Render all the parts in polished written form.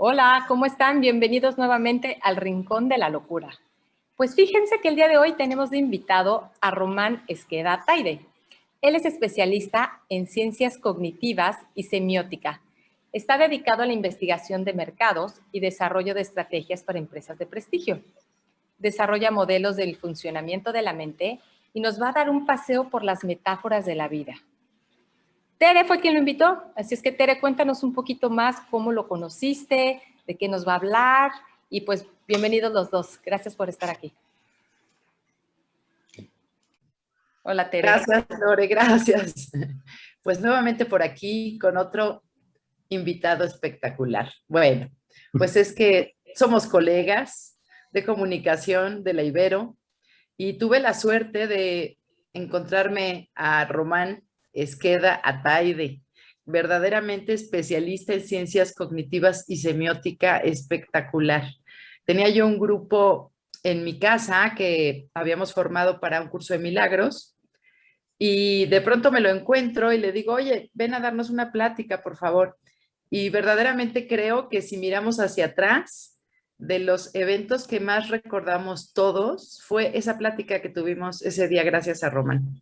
Hola, ¿cómo están? Bienvenidos nuevamente al Rincón de la Locura. Pues fíjense que el día de hoy tenemos de invitado a Román Esqueda Taide. Él es especialista en ciencias cognitivas y semiótica. Está dedicado a la investigación de mercados y desarrollo de estrategias para empresas de prestigio. Desarrolla modelos del funcionamiento de la mente y nos va a dar un paseo por las metáforas de la vida. Tere fue quien lo invitó, así es que Tere, cuéntanos un poquito más cómo lo conociste, de qué nos va a hablar y pues bienvenidos los dos. Gracias por estar aquí. Hola Tere. Gracias, Lore, gracias. Pues nuevamente por aquí con otro invitado espectacular. Bueno, pues es que somos colegas de comunicación de la Ibero y tuve la suerte de encontrarme a Román Esqueda Ataide, verdaderamente especialista en ciencias cognitivas y semiótica espectacular. Tenía yo un grupo en mi casa que habíamos formado para un curso de milagros y de pronto me lo encuentro y le digo, oye, ven a darnos una plática, por favor. Y verdaderamente creo que si miramos hacia atrás, de los eventos que más recordamos todos fue esa plática que tuvimos ese día gracias a Román.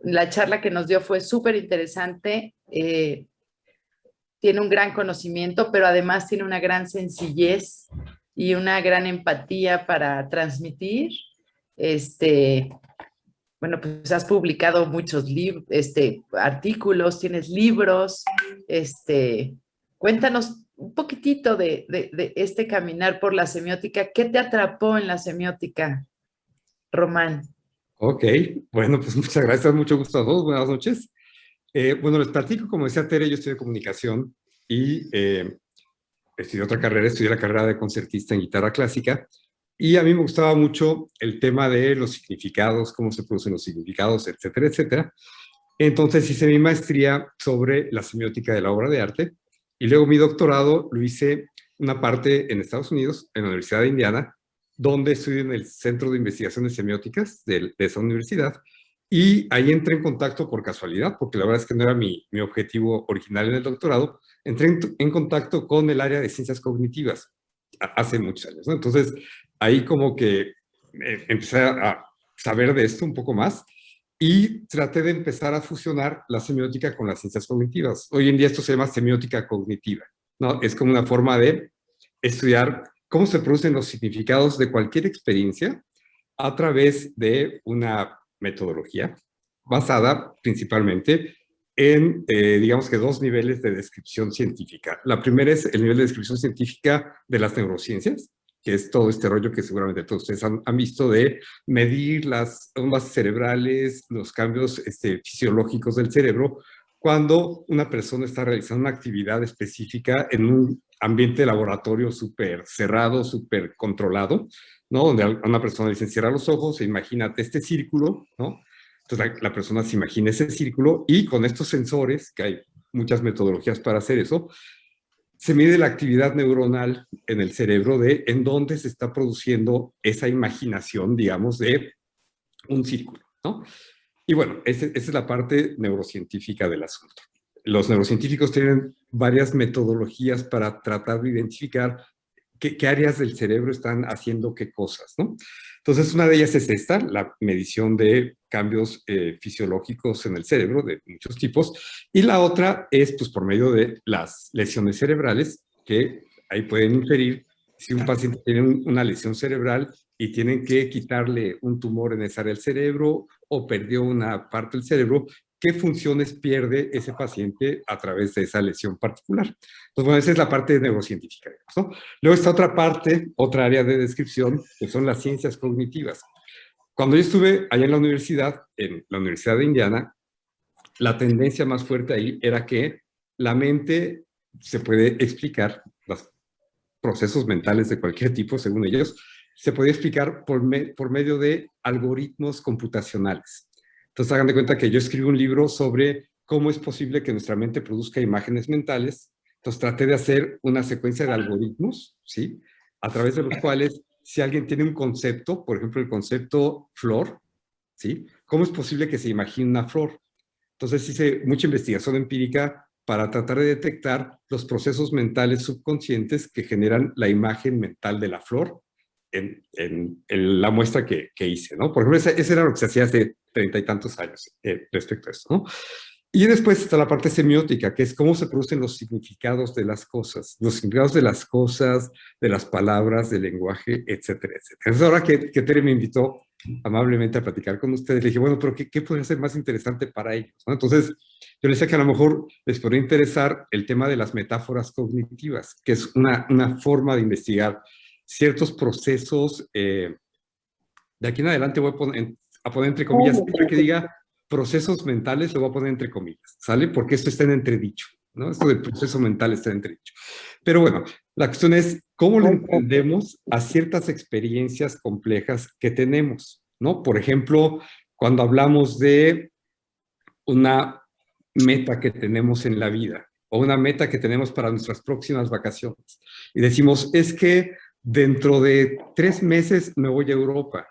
La charla que nos dio fue súper interesante, tiene un gran conocimiento, pero además tiene una gran sencillez y una gran empatía para transmitir. Bueno, pues has publicado muchos artículos, tienes libros, cuéntanos un poquitito de este caminar por la semiótica. ¿Qué te atrapó en la semiótica, Román? Ok, bueno, pues muchas gracias, mucho gusto a todos, buenas noches. Bueno, les platico, como decía Tere, yo estudié comunicación y estudié la carrera de concertista en guitarra clásica, y a mí me gustaba mucho el tema de los significados, cómo se producen los significados, etcétera, etcétera. Entonces hice mi maestría sobre la semiótica de la obra de arte, y luego mi doctorado lo hice una parte en Estados Unidos, en la Universidad de Indiana, donde estudié en el Centro de Investigaciones Semióticas de esa universidad, y ahí entré en contacto por casualidad, porque la verdad es que no era mi objetivo original en el doctorado. Entré en contacto con el área de ciencias cognitivas hace muchos años, ¿no? Entonces, ahí como que empecé a saber de esto un poco más y traté de empezar a fusionar la semiótica con las ciencias cognitivas. Hoy en día esto se llama semiótica cognitiva, ¿no? Es como una forma de estudiar cómo se producen los significados de cualquier experiencia a través de una metodología basada principalmente en, digamos que dos niveles de descripción científica. La primera es el nivel de descripción científica de las neurociencias, que es todo este rollo que seguramente todos ustedes han visto de medir las ondas cerebrales, los cambios fisiológicos del cerebro, cuando una persona está realizando una actividad específica en un ambiente de laboratorio súper cerrado, súper controlado, ¿no? Donde a una persona le dicen, cierra los ojos e imagínate este círculo, ¿no? Entonces la persona se imagina ese círculo y con estos sensores, que hay muchas metodologías para hacer eso, se mide la actividad neuronal en el cerebro de en dónde se está produciendo esa imaginación, digamos, de un círculo, ¿no? Y bueno, esa es la parte neurocientífica del asunto. Los neurocientíficos tienen varias metodologías para tratar de identificar qué áreas del cerebro están haciendo qué cosas, ¿no? Entonces, una de ellas es esta, la medición de cambios fisiológicos en el cerebro de muchos tipos, y la otra es, pues, por medio de las lesiones cerebrales, que ahí pueden inferir si un paciente tiene una lesión cerebral y tienen que quitarle un tumor en esa área del cerebro o perdió una parte del cerebro, qué funciones pierde ese paciente a través de esa lesión particular. Entonces, bueno, esa es la parte neurocientífica, ¿no? Luego está otra parte, otra área de descripción, que son las ciencias cognitivas. Cuando yo estuve allá en la Universidad de Indiana, la tendencia más fuerte ahí era que la mente se puede explicar, los procesos mentales de cualquier tipo, según ellos, se podía explicar por medio de algoritmos computacionales. Entonces, hagan de cuenta que yo escribí un libro sobre cómo es posible que nuestra mente produzca imágenes mentales. Entonces, traté de hacer una secuencia de algoritmos, ¿sí? A través de los cuales, si alguien tiene un concepto, por ejemplo, el concepto flor, ¿sí? ¿Cómo es posible que se imagine una flor? Entonces, hice mucha investigación empírica para tratar de detectar los procesos mentales subconscientes que generan la imagen mental de la flor en la muestra que hice, ¿no? Por ejemplo, ese era lo que se hacía hace 30 y tantos años respecto a esto, ¿no? Y después está la parte semiótica, que es cómo se producen los significados de las cosas, de las palabras, del lenguaje, etcétera, etcétera. Entonces, ahora que Tere me invitó amablemente a platicar con ustedes, le dije, bueno, pero ¿qué podría ser más interesante para ellos, ¿no? Entonces, yo les decía que a lo mejor les podría interesar el tema de las metáforas cognitivas, que es una forma de investigar ciertos procesos. De aquí en adelante voy a poner entre comillas, siempre que diga procesos mentales, lo voy a poner entre comillas, ¿sale? Porque esto está en entredicho, ¿no? Esto del proceso mental está en entredicho. Pero bueno, la cuestión es cómo le entendemos a ciertas experiencias complejas que tenemos, ¿no? Por ejemplo, cuando hablamos de una meta que tenemos en la vida o una meta que tenemos para nuestras próximas vacaciones y decimos, es que dentro de 3 meses me voy a Europa,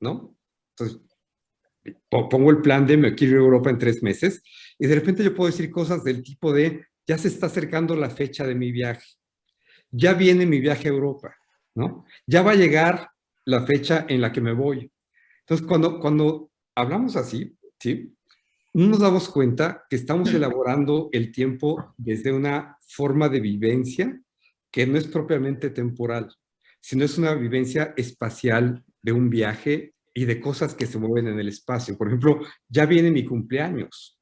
¿no? Entonces, pongo el plan de me quiero ir a Europa en 3 meses y de repente yo puedo decir cosas del tipo de, ya se está acercando la fecha de mi viaje, ya viene mi viaje a Europa, ¿no? Ya va a llegar la fecha en la que me voy. Entonces, cuando hablamos así, ¿sí? No nos damos cuenta que estamos elaborando el tiempo desde una forma de vivencia que no es propiamente temporal, sino es una vivencia espacial de un viaje y de cosas que se mueven en el espacio. Por ejemplo, ya viene mi cumpleaños.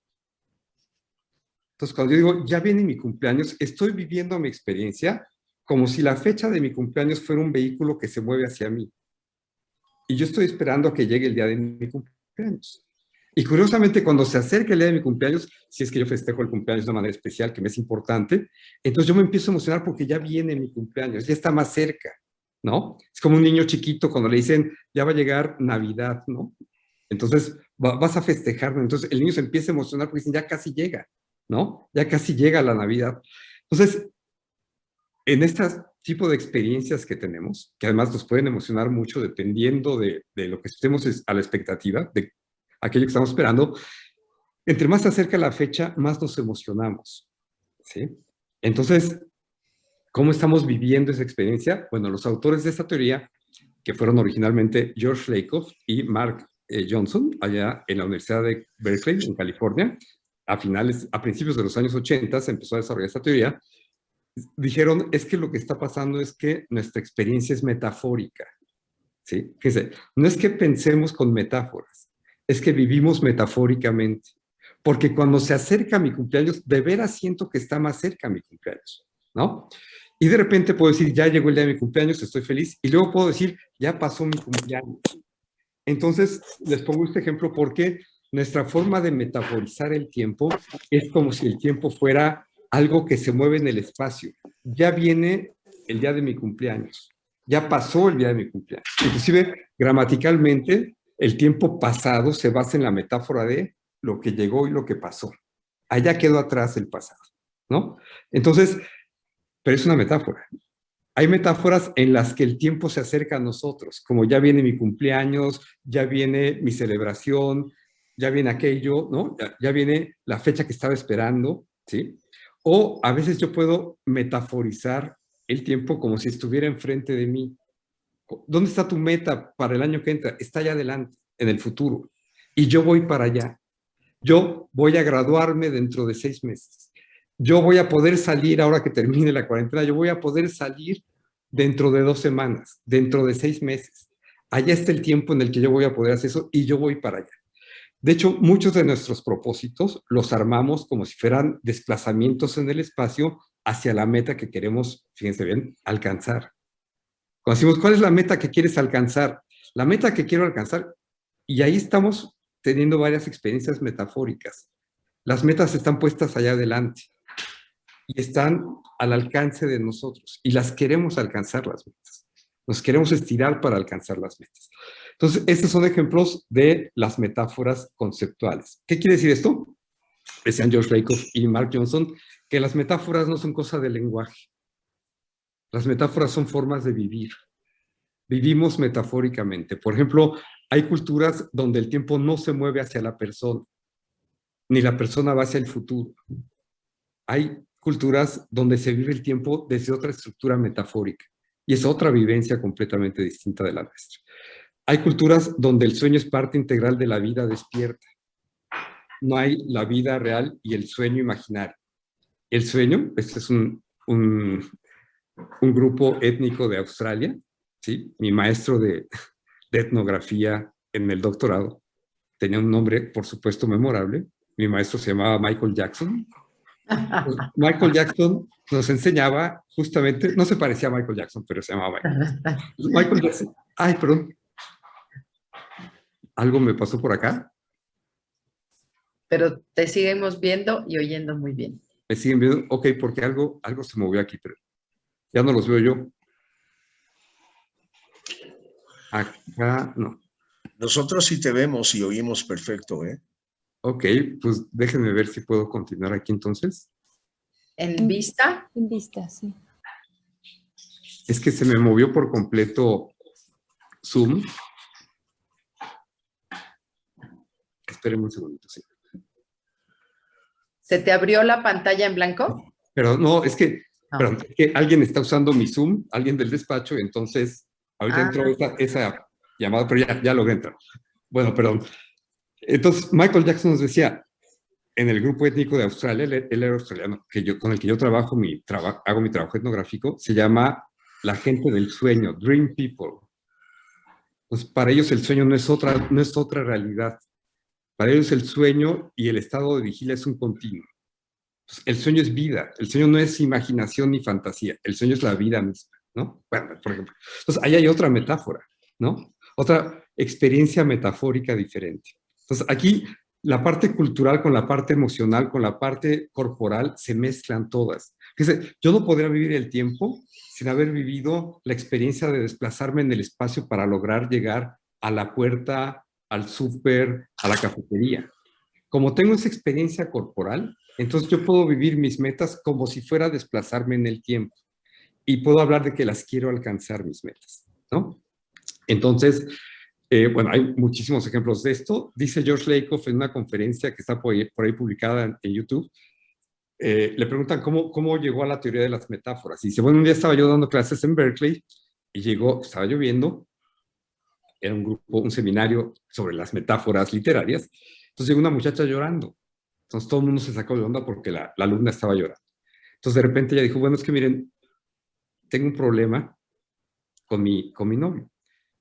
Entonces, cuando yo digo, ya viene mi cumpleaños, estoy viviendo mi experiencia como si la fecha de mi cumpleaños fuera un vehículo que se mueve hacia mí. Y yo estoy esperando a que llegue el día de mi cumpleaños. Y curiosamente, cuando se acerca el día de mi cumpleaños, si es que yo festejo el cumpleaños de una manera especial, que me es importante, entonces yo me empiezo a emocionar porque ya viene mi cumpleaños, ya está más cerca, ¿no? Es como un niño chiquito cuando le dicen, ya va a llegar Navidad, ¿no? Entonces vas a festejar, ¿no? Entonces el niño se empieza a emocionar porque dicen, ya casi llega, ¿no? Ya casi llega la Navidad. Entonces, en este tipo de experiencias que tenemos, que además nos pueden emocionar mucho dependiendo de lo que estemos a la expectativa, de aquello que estamos esperando, entre más se acerca la fecha, más nos emocionamos, ¿sí? Entonces, ¿cómo estamos viviendo esa experiencia? Bueno, los autores de esta teoría, que fueron originalmente George Lakoff y Mark Johnson, allá en la Universidad de Berkeley, en California, a principios de los años 80 se empezó a desarrollar esta teoría, dijeron, es que lo que está pasando es que nuestra experiencia es metafórica, ¿sí? Fíjense, no es que pensemos con metáforas, es que vivimos metafóricamente, porque cuando se acerca mi cumpleaños, de veras siento que está más cerca mi cumpleaños, ¿no? Y de repente puedo decir, ya llegó el día de mi cumpleaños, estoy feliz, y luego puedo decir, ya pasó mi cumpleaños. Entonces, les pongo este ejemplo porque nuestra forma de metaforizar el tiempo es como si el tiempo fuera algo que se mueve en el espacio. Ya viene el día de mi cumpleaños, ya pasó el día de mi cumpleaños. Inclusive, gramaticalmente, el tiempo pasado se basa en la metáfora de lo que llegó y lo que pasó. Allá quedó atrás el pasado, ¿no? Entonces, pero es una metáfora. Hay metáforas en las que el tiempo se acerca a nosotros, como ya viene mi cumpleaños, ya viene mi celebración, ya viene aquello, ¿no? Ya viene la fecha que estaba esperando, ¿sí? O a veces yo puedo metaforizar el tiempo como si estuviera enfrente de mí. ¿Dónde está tu meta para el año que entra? Está allá adelante, en el futuro. Y yo voy para allá. Yo voy a graduarme dentro de 6 meses. Yo voy a poder salir ahora que termine la cuarentena. Yo voy a poder salir dentro de 2 semanas, dentro de 6 meses. Allá está el tiempo en el que yo voy a poder hacer eso y yo voy para allá. De hecho, muchos de nuestros propósitos los armamos como si fueran desplazamientos en el espacio hacia la meta que queremos, fíjense bien, alcanzar. Cuando decimos, ¿cuál es la meta que quieres alcanzar? La meta que quiero alcanzar, y ahí estamos teniendo varias experiencias metafóricas. Las metas están puestas allá adelante y están al alcance de nosotros y las queremos alcanzar las metas. Nos queremos estirar para alcanzar las metas. Entonces, estos son ejemplos de las metáforas conceptuales. ¿Qué quiere decir esto? Decían George Lakoff y Mark Johnson que las metáforas no son cosa del lenguaje. Las metáforas son formas de vivir. Vivimos metafóricamente. Por ejemplo, hay culturas donde el tiempo no se mueve hacia la persona, ni la persona va hacia el futuro. hay culturas donde se vive el tiempo desde otra estructura metafórica y es otra vivencia completamente distinta de la nuestra. Hay culturas donde el sueño es parte integral de la vida despierta. No hay la vida real y el sueño imaginario. El sueño, este es un grupo étnico de Australia, ¿sí? Mi maestro de etnografía en el doctorado tenía un nombre, por supuesto, memorable. Mi maestro se llamaba Michael Jackson. Pues Michael Jackson nos enseñaba justamente, no se parecía a Michael Jackson, pero se llamaba Michael. Michael Jackson, ay, perdón. ¿Algo me pasó por acá? Pero te seguimos viendo y oyendo muy bien. ¿Me siguen viendo? Ok, porque algo se movió aquí, pero ya no los veo yo. Acá, no. Nosotros sí te vemos y oímos perfecto, ¿eh? Ok, pues déjenme ver si puedo continuar aquí entonces. ¿En vista? En vista, sí. Es que se me movió por completo Zoom. Espérenme un segundito, sí. ¿Se te abrió la pantalla en blanco? Pero no, es que, No. perdón, es que alguien está usando mi Zoom, alguien del despacho, entonces ahorita entró esa llamada, pero ya logré entrar. Bueno, perdón. Entonces, Michael Jackson nos decía, en el grupo étnico de Australia, él era australiano, con el que yo trabajo, hago mi trabajo etnográfico, se llama la gente del sueño, Dream People. Entonces, para ellos el sueño no es otra realidad. Para ellos el sueño y el estado de vigilia es un continuo. Entonces, el sueño es vida, el sueño no es imaginación ni fantasía, el sueño es la vida misma, ¿no? Bueno, por ejemplo. Entonces, ahí hay otra metáfora, ¿no? Otra experiencia metafórica diferente. Entonces, aquí la parte cultural con la parte emocional, con la parte corporal, se mezclan todas. Fíjense, yo no podría vivir el tiempo sin haber vivido la experiencia de desplazarme en el espacio para lograr llegar a la puerta, al súper, a la cafetería. Como tengo esa experiencia corporal, entonces yo puedo vivir mis metas como si fuera a desplazarme en el tiempo. Y puedo hablar de que las quiero alcanzar mis metas, ¿no? Entonces, bueno, hay muchísimos ejemplos de esto. Dice George Lakoff en una conferencia que está por ahí publicada en YouTube, le preguntan cómo llegó a la teoría de las metáforas. Y dice, bueno, un día estaba yo dando clases en Berkeley y estaba lloviendo, era un seminario sobre las metáforas literarias. Entonces llegó una muchacha llorando. Entonces todo el mundo se sacó de onda porque la alumna estaba llorando. Entonces de repente ella dijo, bueno, es que miren, tengo un problema con mi novio.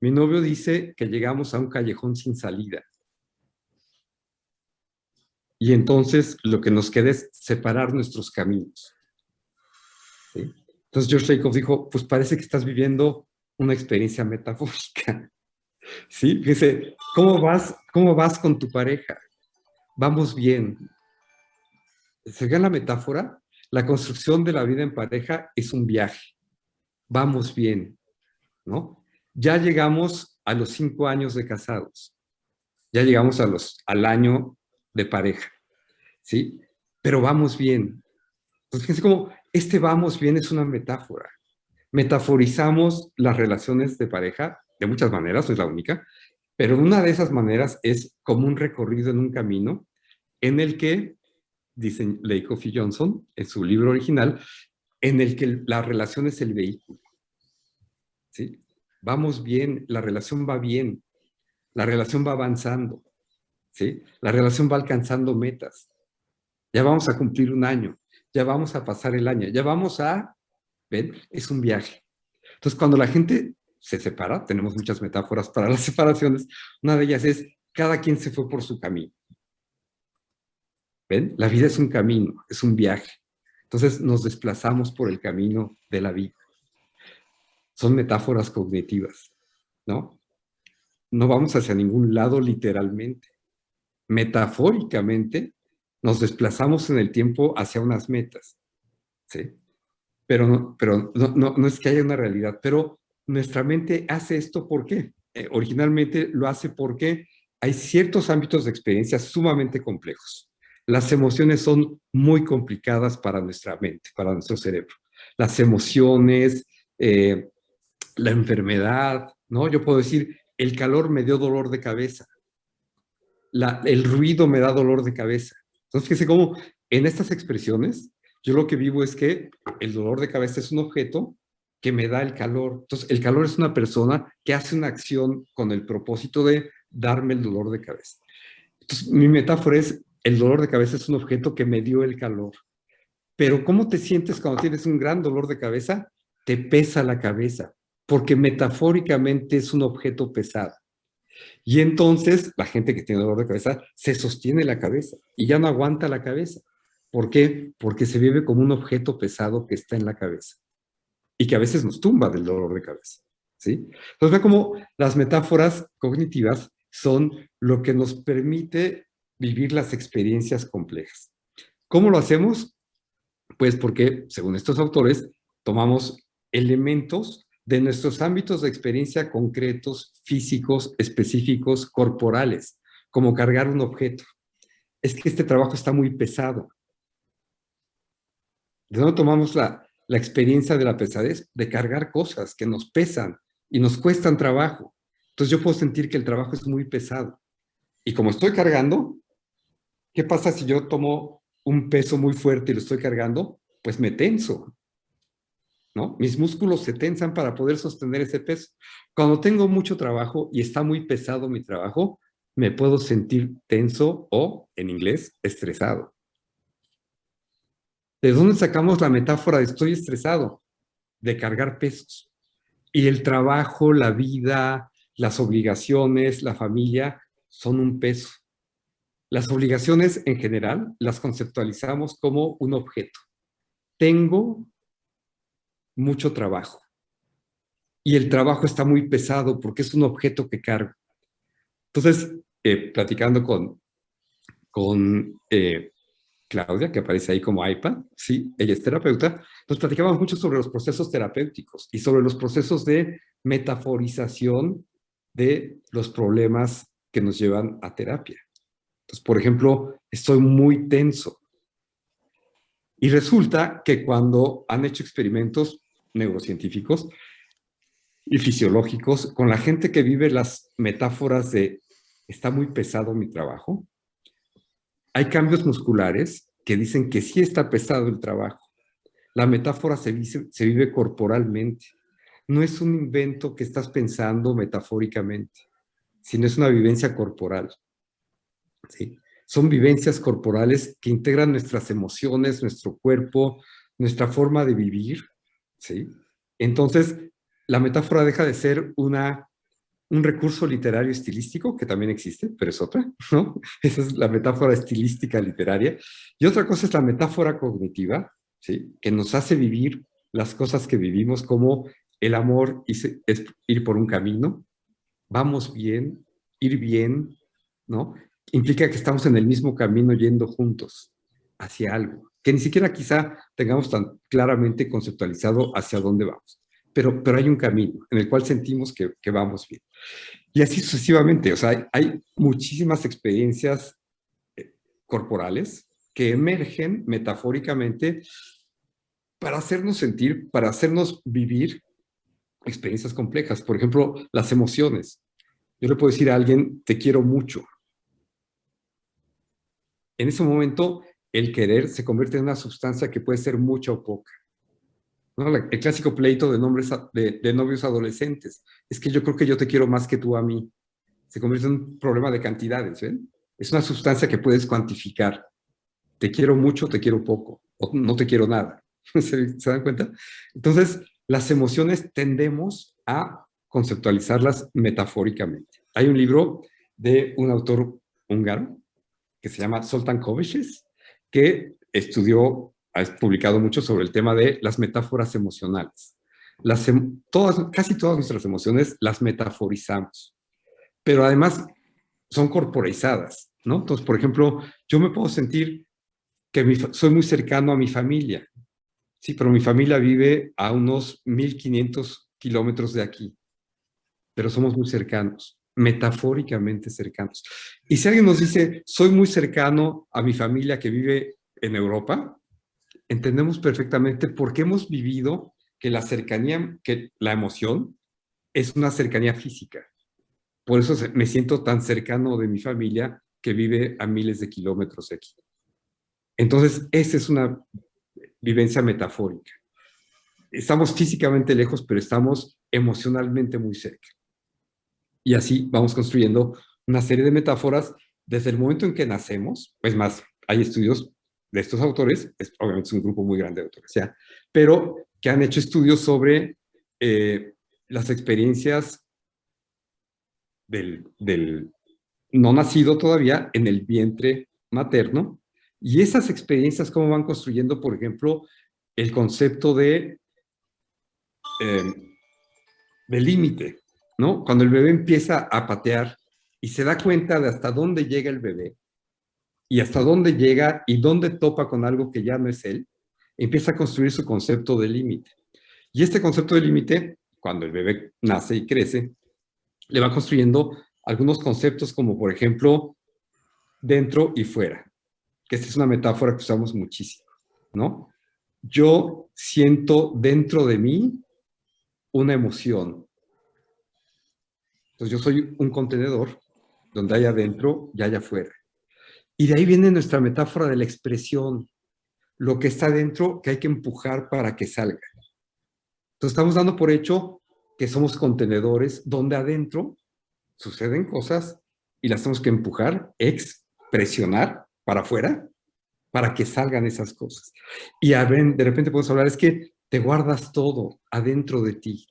Mi novio dice que llegamos a un callejón sin salida. Y entonces lo que nos queda es separar nuestros caminos. ¿Sí? Entonces George Lakoff dijo, pues parece que estás viviendo una experiencia metafórica. ¿Sí? Fíjese, ¿cómo vas con tu pareja? Vamos bien. ¿Se ve la metáfora? La construcción de la vida en pareja es un viaje. Vamos bien, ¿no? Ya llegamos a los 5 años de casados. Ya llegamos al año de pareja, ¿sí? Pero vamos bien. Entonces, fíjense cómo vamos bien es una metáfora. Metaforizamos las relaciones de pareja de muchas maneras, no es la única, pero una de esas maneras es como un recorrido en un camino en el que, dicen Lakoff y Johnson en su libro original, en el que la relación es el vehículo. ¿Sí? Vamos bien, la relación va bien, la relación va avanzando, ¿sí? La relación va alcanzando metas. Ya vamos a cumplir un año, ya vamos a pasar el año, ya vamos a, ¿ven? Es un viaje. Entonces, cuando la gente se separa, tenemos muchas metáforas para las separaciones, una de ellas es, cada quien se fue por su camino. ¿Ven? La vida es un camino, es un viaje. Entonces, nos desplazamos por el camino de la vida. Son metáforas cognitivas, ¿no? No vamos hacia ningún lado literalmente. Metafóricamente, nos desplazamos en el tiempo hacia unas metas, ¿sí? Pero no es que haya una realidad, pero nuestra mente hace esto ¿por qué? Originalmente lo hace porque hay ciertos ámbitos de experiencia sumamente complejos. Las emociones son muy complicadas para nuestra mente, para nuestro cerebro. Las emociones, la enfermedad, ¿no? Yo puedo decir, el calor me dio dolor de cabeza. El ruido me da dolor de cabeza. Entonces, fíjense cómo en estas expresiones Yo lo que vivo es que el dolor de cabeza es un objeto que me da el calor. Entonces, el calor es una persona que hace una acción con el propósito de darme el dolor de cabeza. Entonces, mi metáfora es, el dolor de cabeza es un objeto que me dio el calor. Pero ¿cómo te sientes cuando tienes un gran dolor de cabeza? Te pesa la cabeza, porque metafóricamente es un objeto pesado. Y entonces la gente que tiene dolor de cabeza se sostiene la cabeza y ya no aguanta la cabeza. ¿Por qué? Porque se vive como un objeto pesado que está en la cabeza y que a veces nos tumba del dolor de cabeza. ¿Sí? Entonces, ve cómo las metáforas cognitivas son lo que nos permite vivir las experiencias complejas. ¿Cómo lo hacemos? Pues porque, según estos autores, tomamos elementos de nuestros ámbitos de experiencia concretos, físicos, específicos, corporales, como cargar un objeto. Es que este trabajo está muy pesado. ¿De dónde tomamos la experiencia de la pesadez? De cargar cosas que nos pesan y nos cuestan trabajo. Entonces yo puedo sentir que el trabajo es muy pesado. Y como estoy cargando, ¿qué pasa si yo tomo un peso muy fuerte y lo estoy cargando? Pues me tenso, ¿no? Mis músculos se tensan para poder sostener ese peso. Cuando tengo mucho trabajo y está muy pesado mi trabajo, me puedo sentir tenso o, en inglés, estresado. ¿De dónde sacamos la metáfora de estoy estresado? De cargar pesos. Y el trabajo, la vida, las obligaciones, la familia, son un peso. Las obligaciones en general las conceptualizamos como un objeto. Tengo mucho trabajo. Y el trabajo está muy pesado porque es un objeto que cargo. Entonces, platicando con Claudia, que aparece ahí como iPad, sí, ella es terapeuta, nos platicamos mucho sobre los procesos terapéuticos y sobre los procesos de metaforización de los problemas que nos llevan a terapia. Entonces, por ejemplo, estoy muy tenso. Y resulta que cuando han hecho experimentos neurocientíficos y fisiológicos con la gente que vive las metáforas de está muy pesado mi trabajo, hay cambios musculares que dicen que sí está pesado el trabajo. La metáfora se vive corporalmente. No es un invento que estás pensando metafóricamente, sino es una vivencia corporal. ¿Sí? Son vivencias corporales que integran nuestras emociones, nuestro cuerpo, nuestra forma de vivir. ¿Sí? Entonces, la metáfora deja de ser un recurso literario estilístico, que también existe, pero es otra, ¿no? Esa es la metáfora estilística literaria. Y otra cosa es la metáfora cognitiva, ¿sí? Que nos hace vivir las cosas que vivimos, como el amor es ir por un camino, vamos bien, ir bien, ¿no? Implica que estamos en el mismo camino yendo juntos hacia algo, que ni siquiera quizá tengamos tan claramente conceptualizado hacia dónde vamos. Pero hay un camino en el cual sentimos que vamos bien. Y así sucesivamente, o sea, hay muchísimas experiencias corporales que emergen metafóricamente para hacernos sentir, para hacernos vivir experiencias complejas. Por ejemplo, las emociones. Yo le puedo decir a alguien, te quiero mucho. En ese momento, el querer se convierte en una sustancia que puede ser mucha o poca. ¿No? El clásico pleito de novios adolescentes. Es que yo creo que yo te quiero más que tú a mí. Se convierte en un problema de cantidades, ¿ven? Es una sustancia que puedes cuantificar. Te quiero mucho, te quiero poco, o no te quiero nada. ¿Se dan cuenta? Entonces, las emociones tendemos a conceptualizarlas metafóricamente. Hay un libro de un autor húngaro que se llama Zoltán Kovács, que ha publicado mucho sobre el tema de las metáforas emocionales. Casi todas nuestras emociones las metaforizamos, pero además son corporalizadas, ¿no? Entonces, por ejemplo, yo me puedo sentir que soy muy cercano a mi familia, sí, pero mi familia vive a unos 1500 kilómetros de aquí, pero somos muy cercanos, metafóricamente cercanos. Y si alguien nos dice, soy muy cercano a mi familia que vive en Europa, entendemos perfectamente por qué hemos vivido que la cercanía, que la emoción es una cercanía física. Por eso me siento tan cercano de mi familia que vive a miles de kilómetros de aquí. Entonces, esa es una vivencia metafórica. Estamos físicamente lejos, pero estamos emocionalmente muy cerca. Y así vamos construyendo una serie de metáforas desde el momento en que nacemos. Es más, hay estudios de estos autores, obviamente es un grupo muy grande de autores, ¿ya? Pero que han hecho estudios sobre las experiencias del no nacido todavía en el vientre materno, y esas experiencias cómo van construyendo, por ejemplo, el concepto de límite, ¿no? Cuando el bebé empieza a patear y se da cuenta de hasta dónde llega el bebé y hasta dónde llega y dónde topa con algo que ya no es él, empieza a construir su concepto de límite. Y este concepto de límite, cuando el bebé nace y crece, le va construyendo algunos conceptos como, por ejemplo, dentro y fuera, que esta es una metáfora que usamos muchísimo, ¿no? Yo siento dentro de mí una emoción. Entonces yo soy un contenedor donde hay adentro y hay afuera. Y de ahí viene nuestra metáfora de la expresión, lo que está dentro que hay que empujar para que salga. Entonces estamos dando por hecho que somos contenedores donde adentro suceden cosas y las tenemos que empujar, presionar para afuera para que salgan esas cosas. Y de repente podemos hablar, es que te guardas todo adentro de ti.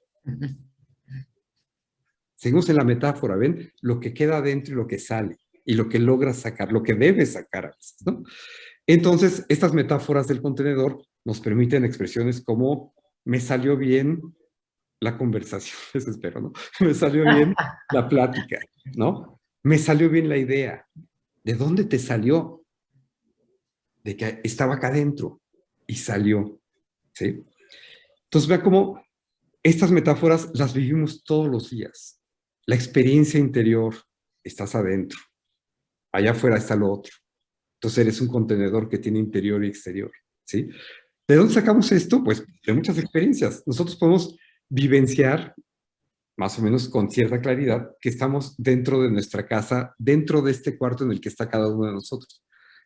Seguimos en la metáfora, ¿ven? Lo que queda adentro y lo que sale, y lo que logras sacar, lo que debes sacar a veces, ¿no? Entonces, estas metáforas del contenedor nos permiten expresiones como, me salió bien la conversación, eso espero, ¿no? Me salió bien la plática, ¿no? Me salió bien la idea. ¿De dónde te salió? De que estaba acá adentro y salió, ¿sí? Entonces, vea cómo estas metáforas las vivimos todos los días. La experiencia interior, estás adentro. Allá afuera está lo otro. Entonces eres un contenedor que tiene interior y exterior, ¿sí? ¿De dónde sacamos esto? Pues de muchas experiencias. Nosotros podemos vivenciar, más o menos con cierta claridad, que estamos dentro de nuestra casa, dentro de este cuarto en el que está cada uno de nosotros.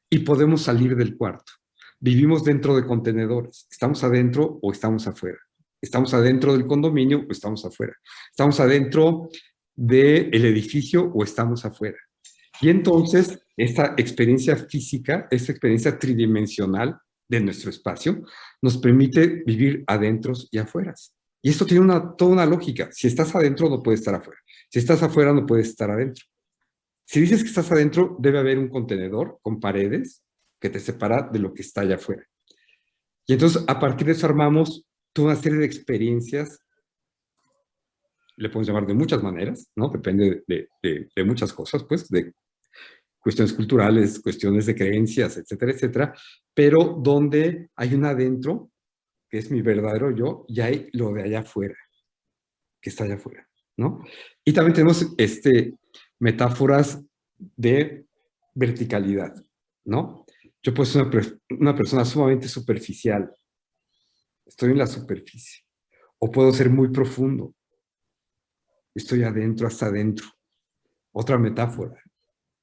Y podemos salir del cuarto. Vivimos dentro de contenedores. ¿Estamos adentro o estamos afuera? ¿Estamos adentro del condominio o estamos afuera? ¿Estamos adentro del edificio o estamos afuera? Y entonces, esta experiencia física, esta experiencia tridimensional de nuestro espacio, nos permite vivir adentros y afueras. Y esto tiene toda una lógica. Si estás adentro, no puedes estar afuera. Si estás afuera, no puedes estar adentro. Si dices que estás adentro, debe haber un contenedor con paredes que te separa de lo que está allá afuera. Y entonces, a partir de eso, armamos toda una serie de experiencias, le podemos llamar de muchas maneras, ¿no? Depende de muchas cosas, pues, de cuestiones culturales, cuestiones de creencias, etcétera, etcétera, pero donde hay un adentro, que es mi verdadero yo, y hay lo de allá afuera, que está allá afuera, ¿no? Y también tenemos metáforas de verticalidad, ¿no? Yo puedo ser una persona sumamente superficial, estoy en la superficie, o puedo ser muy profundo, estoy adentro, hasta adentro. Otra metáfora,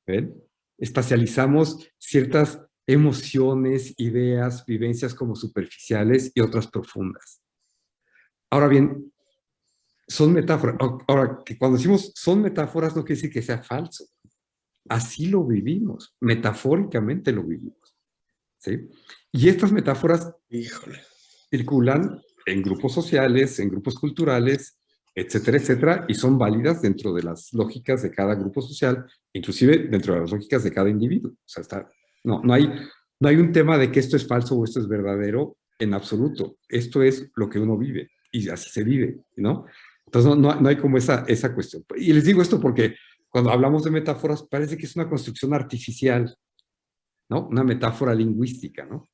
¿ven? Espacializamos ciertas emociones, ideas, vivencias como superficiales y otras profundas. Ahora bien, son metáforas. Ahora, que cuando decimos son metáforas no quiere decir que sea falso. Así lo vivimos, metafóricamente lo vivimos, ¿sí? Y estas metáforas circulan en grupos sociales, en grupos culturales, etcétera, etcétera, y son válidas dentro de las lógicas de cada grupo social, inclusive dentro de las lógicas de cada individuo. O sea, no hay un tema de que esto es falso o esto es verdadero en absoluto. Esto es lo que uno vive y así se vive, ¿no? Entonces no hay como esa cuestión. Y les digo esto porque cuando hablamos de metáforas parece que es una construcción artificial, ¿no? Una metáfora lingüística, ¿no?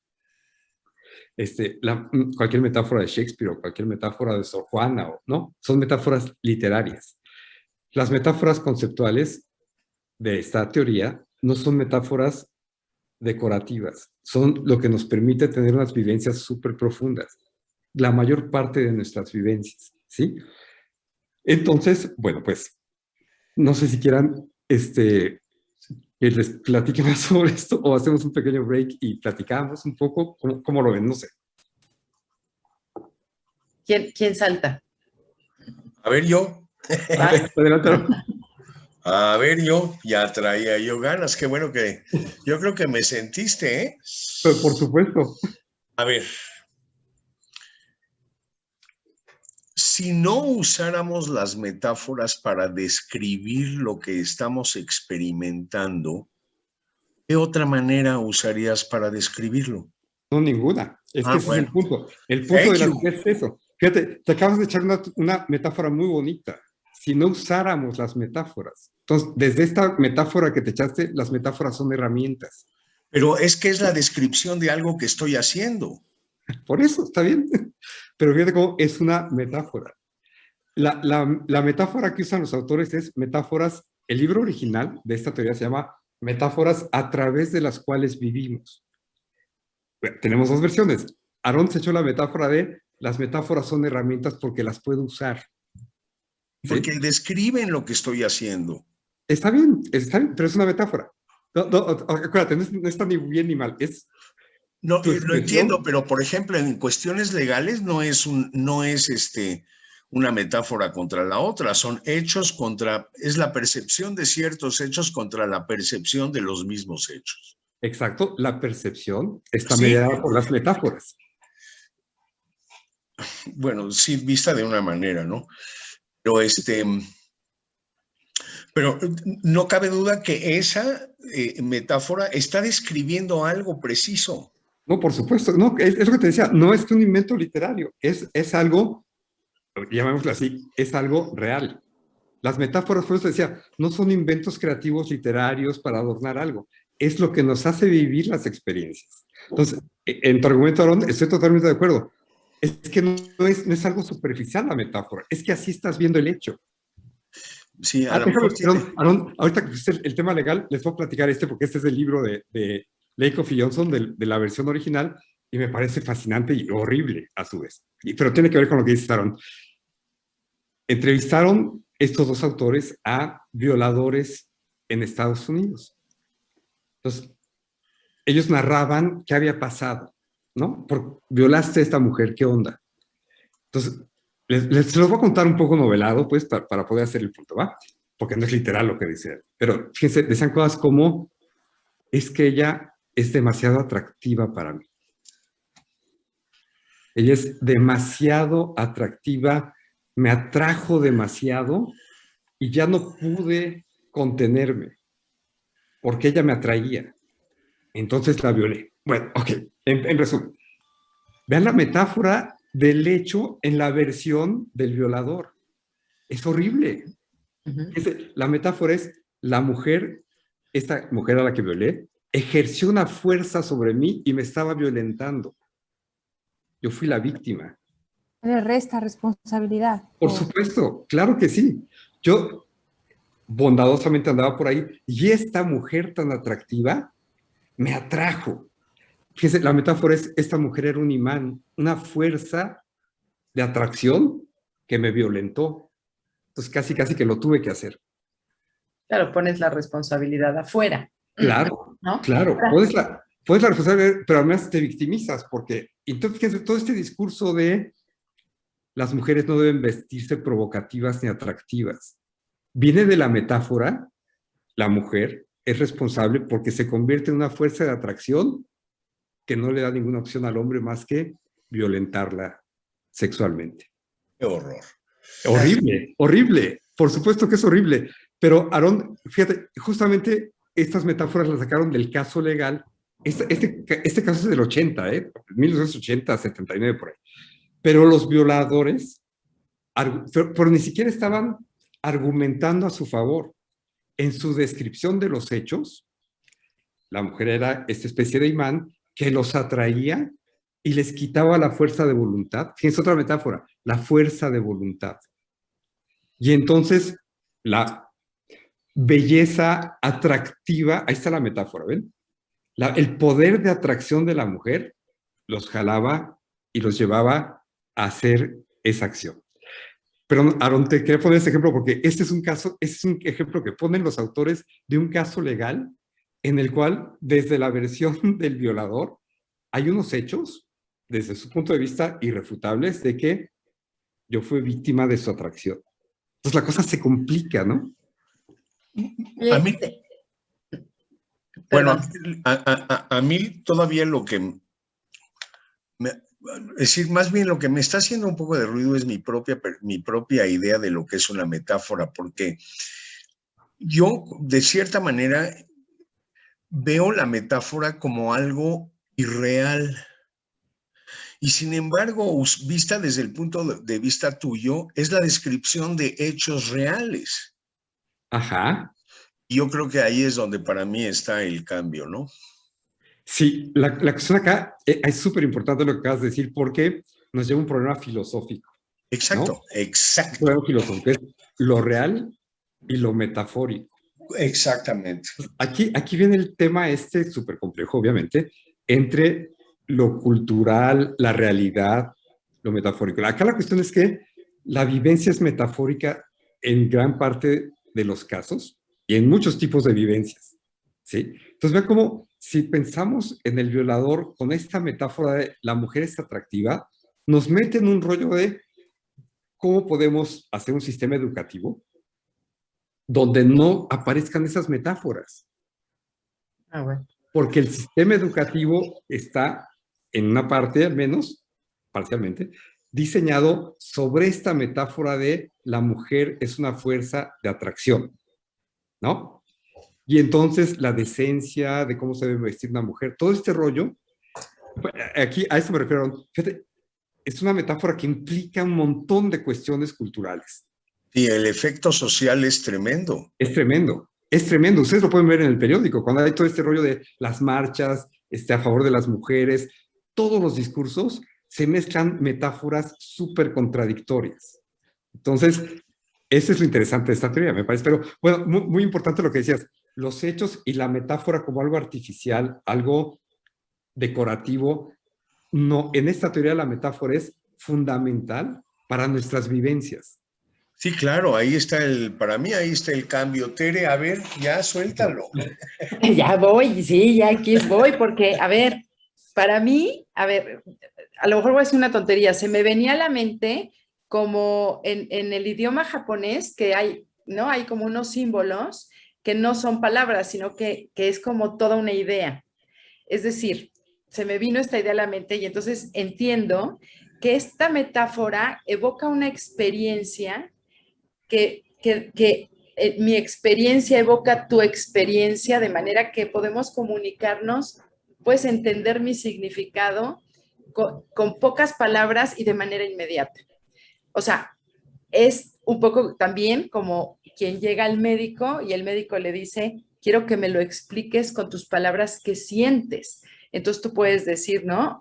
Cualquier metáfora de Shakespeare o cualquier metáfora de Sor Juana, ¿no? Son metáforas literarias. Las metáforas conceptuales de esta teoría no son metáforas decorativas, son lo que nos permite tener unas vivencias súper profundas, la mayor parte de nuestras vivencias, ¿sí? Entonces, bueno, pues, no sé si quieran que les platique más sobre esto o hacemos un pequeño break y platicamos un poco, ¿cómo lo ven? No sé. ¿Quién salta? A ver, yo. Adelante, Aarón. A ver, yo. Ya traía yo ganas. Qué bueno que... Yo creo que me sentiste, ¿eh? Pero por supuesto. A ver. Si no usáramos las metáforas para describir lo que estamos experimentando, ¿qué otra manera usarías para describirlo? No, ninguna. Es que ese Bueno. es el punto. El punto Thank de la you. vida es eso. Fíjate, te acabas de echar una metáfora muy bonita. Si no usáramos las metáforas. Entonces, desde esta metáfora que te echaste, las metáforas son herramientas. Pero es que es la descripción de algo que estoy haciendo. Por eso, está bien. Pero fíjate cómo es una metáfora. La metáfora que usan los autores es metáforas. El libro original de esta teoría se llama Metáforas a través de las cuales vivimos. Bueno, tenemos dos versiones. Aarón se echó la metáfora de las metáforas son herramientas porque las puedo usar. ¿Sí? Porque describen lo que estoy haciendo. Está bien, pero es una metáfora. Acuérdate, no está ni bien ni mal. Es No, tu lo expresión. entiendo, pero por ejemplo, en cuestiones legales no es una metáfora contra la otra, son hechos es la percepción de ciertos hechos contra la percepción de los mismos hechos. Exacto, la percepción está Sí. mediada por las metáforas. Bueno, sí, vista de una manera, ¿no? Pero no cabe duda que esa metáfora está describiendo algo preciso. No, por supuesto, no, es lo que te decía, no es un invento literario, es algo, llamémoslo así, es algo real. Las metáforas, por eso te decía, no son inventos creativos literarios para adornar algo, es lo que nos hace vivir las experiencias. Entonces, en tu argumento, Aarón, estoy totalmente de acuerdo. Es que no es algo superficial la metáfora, es que así estás viendo el hecho. Sí, a lo mejor Aarón, ahorita que es el tema legal, les voy a platicar porque este es el libro de Lakoff y Johnson de la versión original y me parece fascinante y horrible a su vez. Pero tiene que ver con lo que dice Aarón. Entrevistaron estos dos autores a violadores en Estados Unidos. Entonces, ellos narraban qué había pasado, ¿no? Violaste a esta mujer, ¿qué onda? Entonces, se los voy a contar un poco novelado, pues, para poder hacer el punto, ¿va? Porque no es literal lo que dice. Pero fíjense, decían cosas como, es que ella es demasiado atractiva para mí. Ella es demasiado atractiva, me atrajo demasiado y ya no pude contenerme porque ella me atraía. Entonces la violé. Bueno, ok, en resumen. Vean la metáfora del hecho en la versión del violador. Es horrible. La metáfora es la mujer, esta mujer a la que violé, ejerció una fuerza sobre mí y me estaba violentando. Yo fui la víctima. Le resta responsabilidad. Por supuesto, claro que sí. Yo bondadosamente andaba por ahí y esta mujer tan atractiva me atrajo. Fíjense, la metáfora es, esta mujer era un imán, una fuerza de atracción que me violentó. Entonces casi que lo tuve que hacer. Claro, pones la responsabilidad afuera. Claro, ¿no? claro. Puedes la responsabilidad, pero además te victimizas porque, entonces fíjense, todo este discurso de las mujeres no deben vestirse provocativas ni atractivas, viene de la metáfora, la mujer es responsable porque se convierte en una fuerza de atracción que no le da ninguna opción al hombre más que violentarla sexualmente. Qué horror. Horrible, horrible. Por supuesto que es horrible. Pero, Aarón, fíjate, justamente estas metáforas las sacaron del caso legal. Este caso es del 80, 1980, 79, por ahí. Pero los violadores, pero ni siquiera estaban argumentando a su favor. En su descripción de los hechos, la mujer era esta especie de imán que los atraía y les quitaba la fuerza de voluntad. Fíjense otra metáfora, la fuerza de voluntad. Y entonces la belleza atractiva, ahí está la metáfora, ¿ven? El poder de atracción de la mujer los jalaba y los llevaba a hacer esa acción. Pero, Aarón, te quería poner este ejemplo porque este es un ejemplo que ponen los autores de un caso legal en el cual, desde la versión del violador, hay unos hechos, desde su punto de vista, irrefutables, de que yo fui víctima de su atracción. Entonces la cosa se complica, ¿no? A mí, bueno, Perdón. a mí todavía lo que, es decir, más bien lo que me está haciendo un poco de ruido es mi propia idea de lo que es una metáfora, porque yo, de cierta manera, veo la metáfora como algo irreal. Y sin embargo, vista desde el punto de vista tuyo, es la descripción de hechos reales. Ajá. Y yo creo que ahí es donde para mí está el cambio, ¿no? Sí, la cuestión acá es súper importante lo que acabas de decir porque nos lleva a un problema filosófico, Exacto, ¿no? exacto. Un problema filosófico es lo real y lo metafórico. Exactamente. Aquí viene el tema súper complejo, obviamente, entre lo cultural, la realidad, lo metafórico. Acá la cuestión es que la vivencia es metafórica en gran parte de los casos y en muchos tipos de vivencias, ¿sí? Entonces, vean cómo si pensamos en el violador con esta metáfora de la mujer es atractiva, nos mete en un rollo de cómo podemos hacer un sistema educativo donde no aparezcan esas metáforas. Ah, bueno. Porque el sistema educativo está, en una parte al menos, parcialmente, diseñado sobre esta metáfora de la mujer es una fuerza de atracción, ¿no? Y entonces la decencia de cómo se debe vestir una mujer, todo este rollo, aquí a eso me refiero, fíjate, es una metáfora que implica un montón de cuestiones culturales. Y el efecto social es tremendo. Es tremendo, es tremendo. Ustedes lo pueden ver en el periódico, cuando hay todo este rollo de las marchas a favor de las mujeres, todos los discursos se mezclan metáforas súper contradictorias. Entonces, eso es lo interesante de esta teoría, me parece. Pero bueno, muy, muy importante lo que decías, los hechos y la metáfora como algo artificial, algo decorativo. No, en esta teoría la metáfora es fundamental para nuestras vivencias. Sí, claro, ahí está para mí ahí está el cambio. Tere, a ver, ya suéltalo. Ya voy, sí, ya aquí voy, porque, a ver, para mí, a ver, a lo mejor voy a decir una tontería, se me venía a la mente como en el idioma japonés que hay, ¿no? Hay como unos símbolos que no son palabras, sino que es como toda una idea. Es decir, se me vino esta idea a la mente y entonces entiendo que esta metáfora evoca una experiencia que mi experiencia evoca tu experiencia, de manera que podemos comunicarnos, puedes entender mi significado con pocas palabras y de manera inmediata. O sea, es un poco también como quien llega al médico y el médico le dice, quiero que me lo expliques con tus palabras que sientes. Entonces tú puedes decir, ¿no?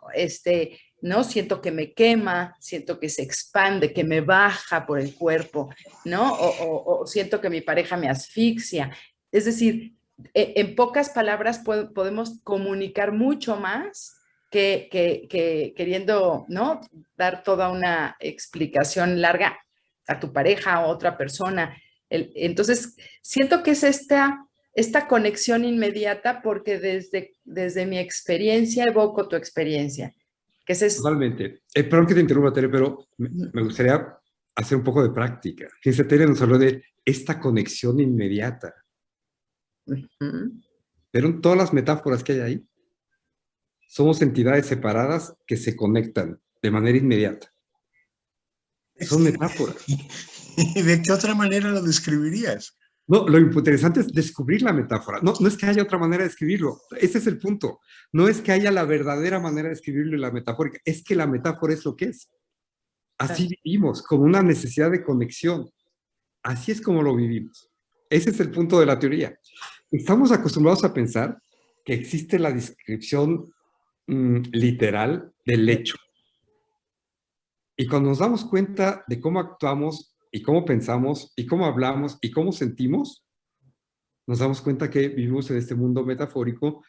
¿No? Siento que me quema, siento que se expande, que me baja por el cuerpo, ¿no? O siento que mi pareja me asfixia. Es decir, en pocas palabras podemos comunicar mucho más que queriendo, ¿no? Dar toda una explicación larga a tu pareja, a otra persona. Entonces, siento que es esta conexión inmediata porque desde mi experiencia evoco tu experiencia. Que ese es... Totalmente. Perdón que te interrumpa, Tere, pero me gustaría hacer un poco de práctica. Fíjense, Tere nos habló de esta conexión inmediata. Pero en todas las metáforas que hay ahí, somos entidades separadas que se conectan de manera inmediata. Son metáforas. ¿Y de qué otra manera lo describirías? No, lo interesante es descubrir la metáfora. No es que haya otra manera de escribirlo. Ese es el punto. No es que haya la verdadera manera de escribirlo y la metafórica. Es que la metáfora es lo que es. Así vivimos, como una necesidad de conexión. Así es como lo vivimos. Ese es el punto de la teoría. Estamos acostumbrados a pensar que existe la descripción literal del hecho. Y cuando nos damos cuenta de cómo actuamos y cómo pensamos y cómo hablamos y cómo sentimos, nos damos cuenta que vivimos en este mundo metafórico,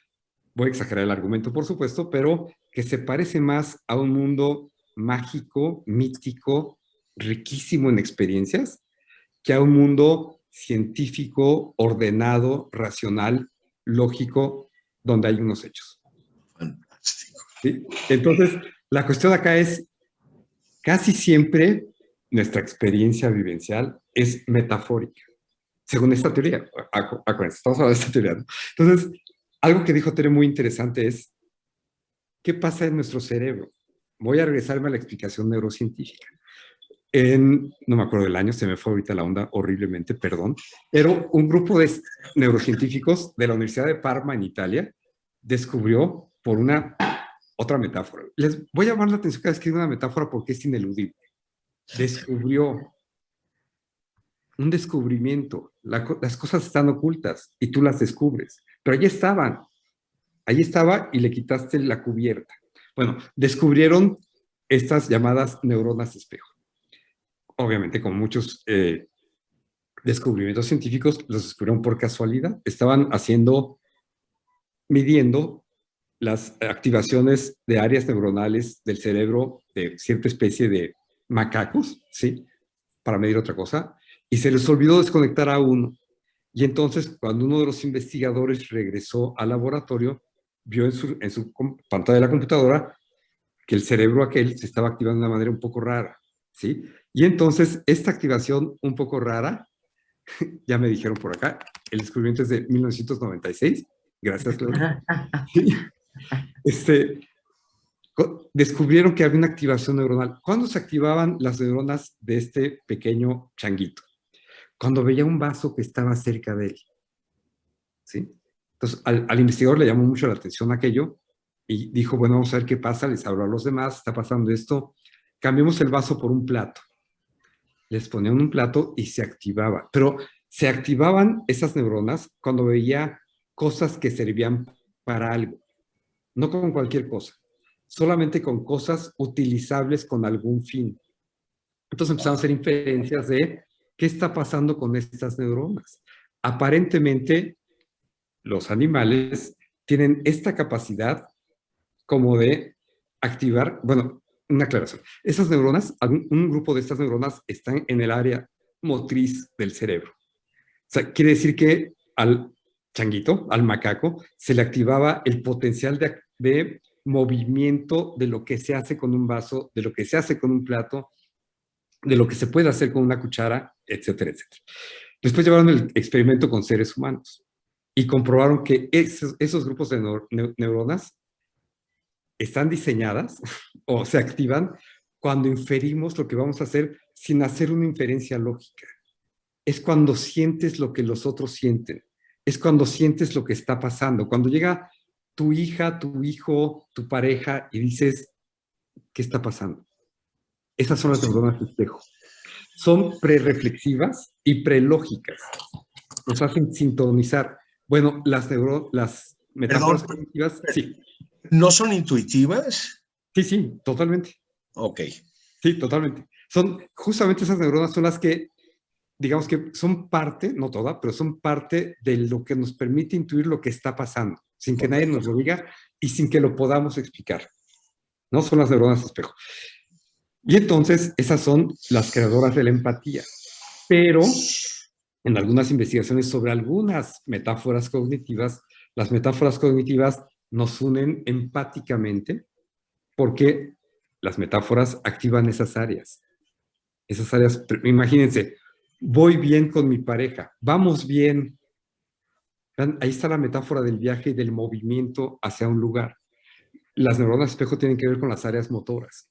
voy a exagerar el argumento por supuesto, pero que se parece más a un mundo mágico, mítico, riquísimo en experiencias, que a un mundo científico, ordenado, racional, lógico, donde hay unos hechos. Fantástico. ¿Sí? Entonces, la cuestión acá es, casi siempre nuestra experiencia vivencial es metafórica, según esta teoría. Acuérdense, estamos hablando de esta teoría, ¿no? Entonces, algo que dijo Tere muy interesante es, ¿qué pasa en nuestro cerebro? Voy a regresarme a la explicación neurocientífica. No me acuerdo del año, se me fue ahorita la onda horriblemente, perdón, pero un grupo de neurocientíficos de la Universidad de Parma en Italia descubrió por una otra metáfora. Les voy a llamar la atención cada vez que digo una metáfora porque es ineludible. Descubrió un descubrimiento. Las cosas están ocultas y tú las descubres, pero allí estaban. Allí estaba y le quitaste la cubierta. Bueno, descubrieron estas llamadas neuronas espejo. Obviamente, como muchos descubrimientos científicos, los descubrieron por casualidad. Estaban midiendo las activaciones de áreas neuronales del cerebro de cierta especie de macacos, ¿sí? Para medir otra cosa, y se les olvidó desconectar a uno. Y entonces, cuando uno de los investigadores regresó al laboratorio, vio en su pantalla de la computadora que el cerebro aquel se estaba activando de una manera un poco rara, ¿sí? Y entonces, esta activación un poco rara, ya me dijeron por acá, el descubrimiento es de 1996, gracias, Claudia. Descubrieron que había una activación neuronal. ¿Cuándo se activaban las neuronas de este pequeño changuito? Cuando veía un vaso que estaba cerca de él, ¿sí? Entonces, al investigador le llamó mucho la atención aquello y dijo, bueno, vamos a ver qué pasa, les habló a los demás, está pasando esto, cambiemos el vaso por un plato. Les ponían un plato y se activaba, pero se activaban esas neuronas cuando veía cosas que servían para algo, no con cualquier cosa, solamente con cosas utilizables con algún fin. Entonces empezamos a hacer inferencias de qué está pasando con estas neuronas. Aparentemente, los animales tienen esta capacidad como de activar, bueno, una aclaración. Esas neuronas, un grupo de estas neuronas están en el área motriz del cerebro. O sea, quiere decir que al changuito, al macaco, se le activaba el potencial de movimiento de lo que se hace con un vaso, de lo que se hace con un plato, de lo que se puede hacer con una cuchara, etcétera, etcétera. Después llevaron el experimento con seres humanos y comprobaron que esos grupos de neuronas están diseñadas o se activan cuando inferimos lo que vamos a hacer sin hacer una inferencia lógica. Es cuando sientes lo que los otros sienten. Es cuando sientes lo que está pasando. Cuando llega tu hija, tu hijo, tu pareja y dices, ¿qué está pasando? Esas son las neuronas de espejo. Son prereflexivas y prelógicas. Nos hacen sintonizar. Bueno, las metáforas cognitivas, sí. ¿No son intuitivas? Sí, totalmente. Ok. Sí, totalmente. Son justamente esas neuronas son las que, digamos que son parte, no toda, pero son parte de lo que nos permite intuir lo que está pasando, sin que nadie nos lo diga y sin que lo podamos explicar. ¿No? Son las neuronas espejo. Y entonces, esas son las creadoras de la empatía. Pero en algunas investigaciones sobre algunas metáforas cognitivas, las metáforas cognitivas nos unen empáticamente porque las metáforas activan esas áreas. Esas áreas, imagínense, voy bien con mi pareja, vamos bien. Ahí está la metáfora del viaje y del movimiento hacia un lugar. Las neuronas espejo tienen que ver con las áreas motoras.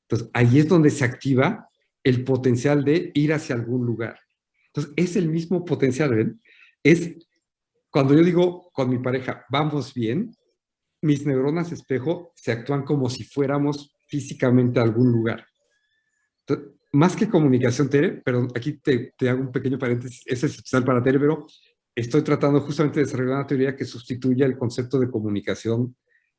Entonces, ahí es donde se activa el potencial de ir hacia algún lugar. Entonces, es el mismo potencial, ¿ven? Es cuando yo digo con mi pareja, vamos bien, mis neuronas espejo se actúan como si fuéramos físicamente a algún lugar. Entonces, más que comunicación, Tere, pero aquí te hago un pequeño paréntesis, ese es especial para Tere, pero estoy tratando justamente de desarrollar una teoría que sustituya el concepto de comunicación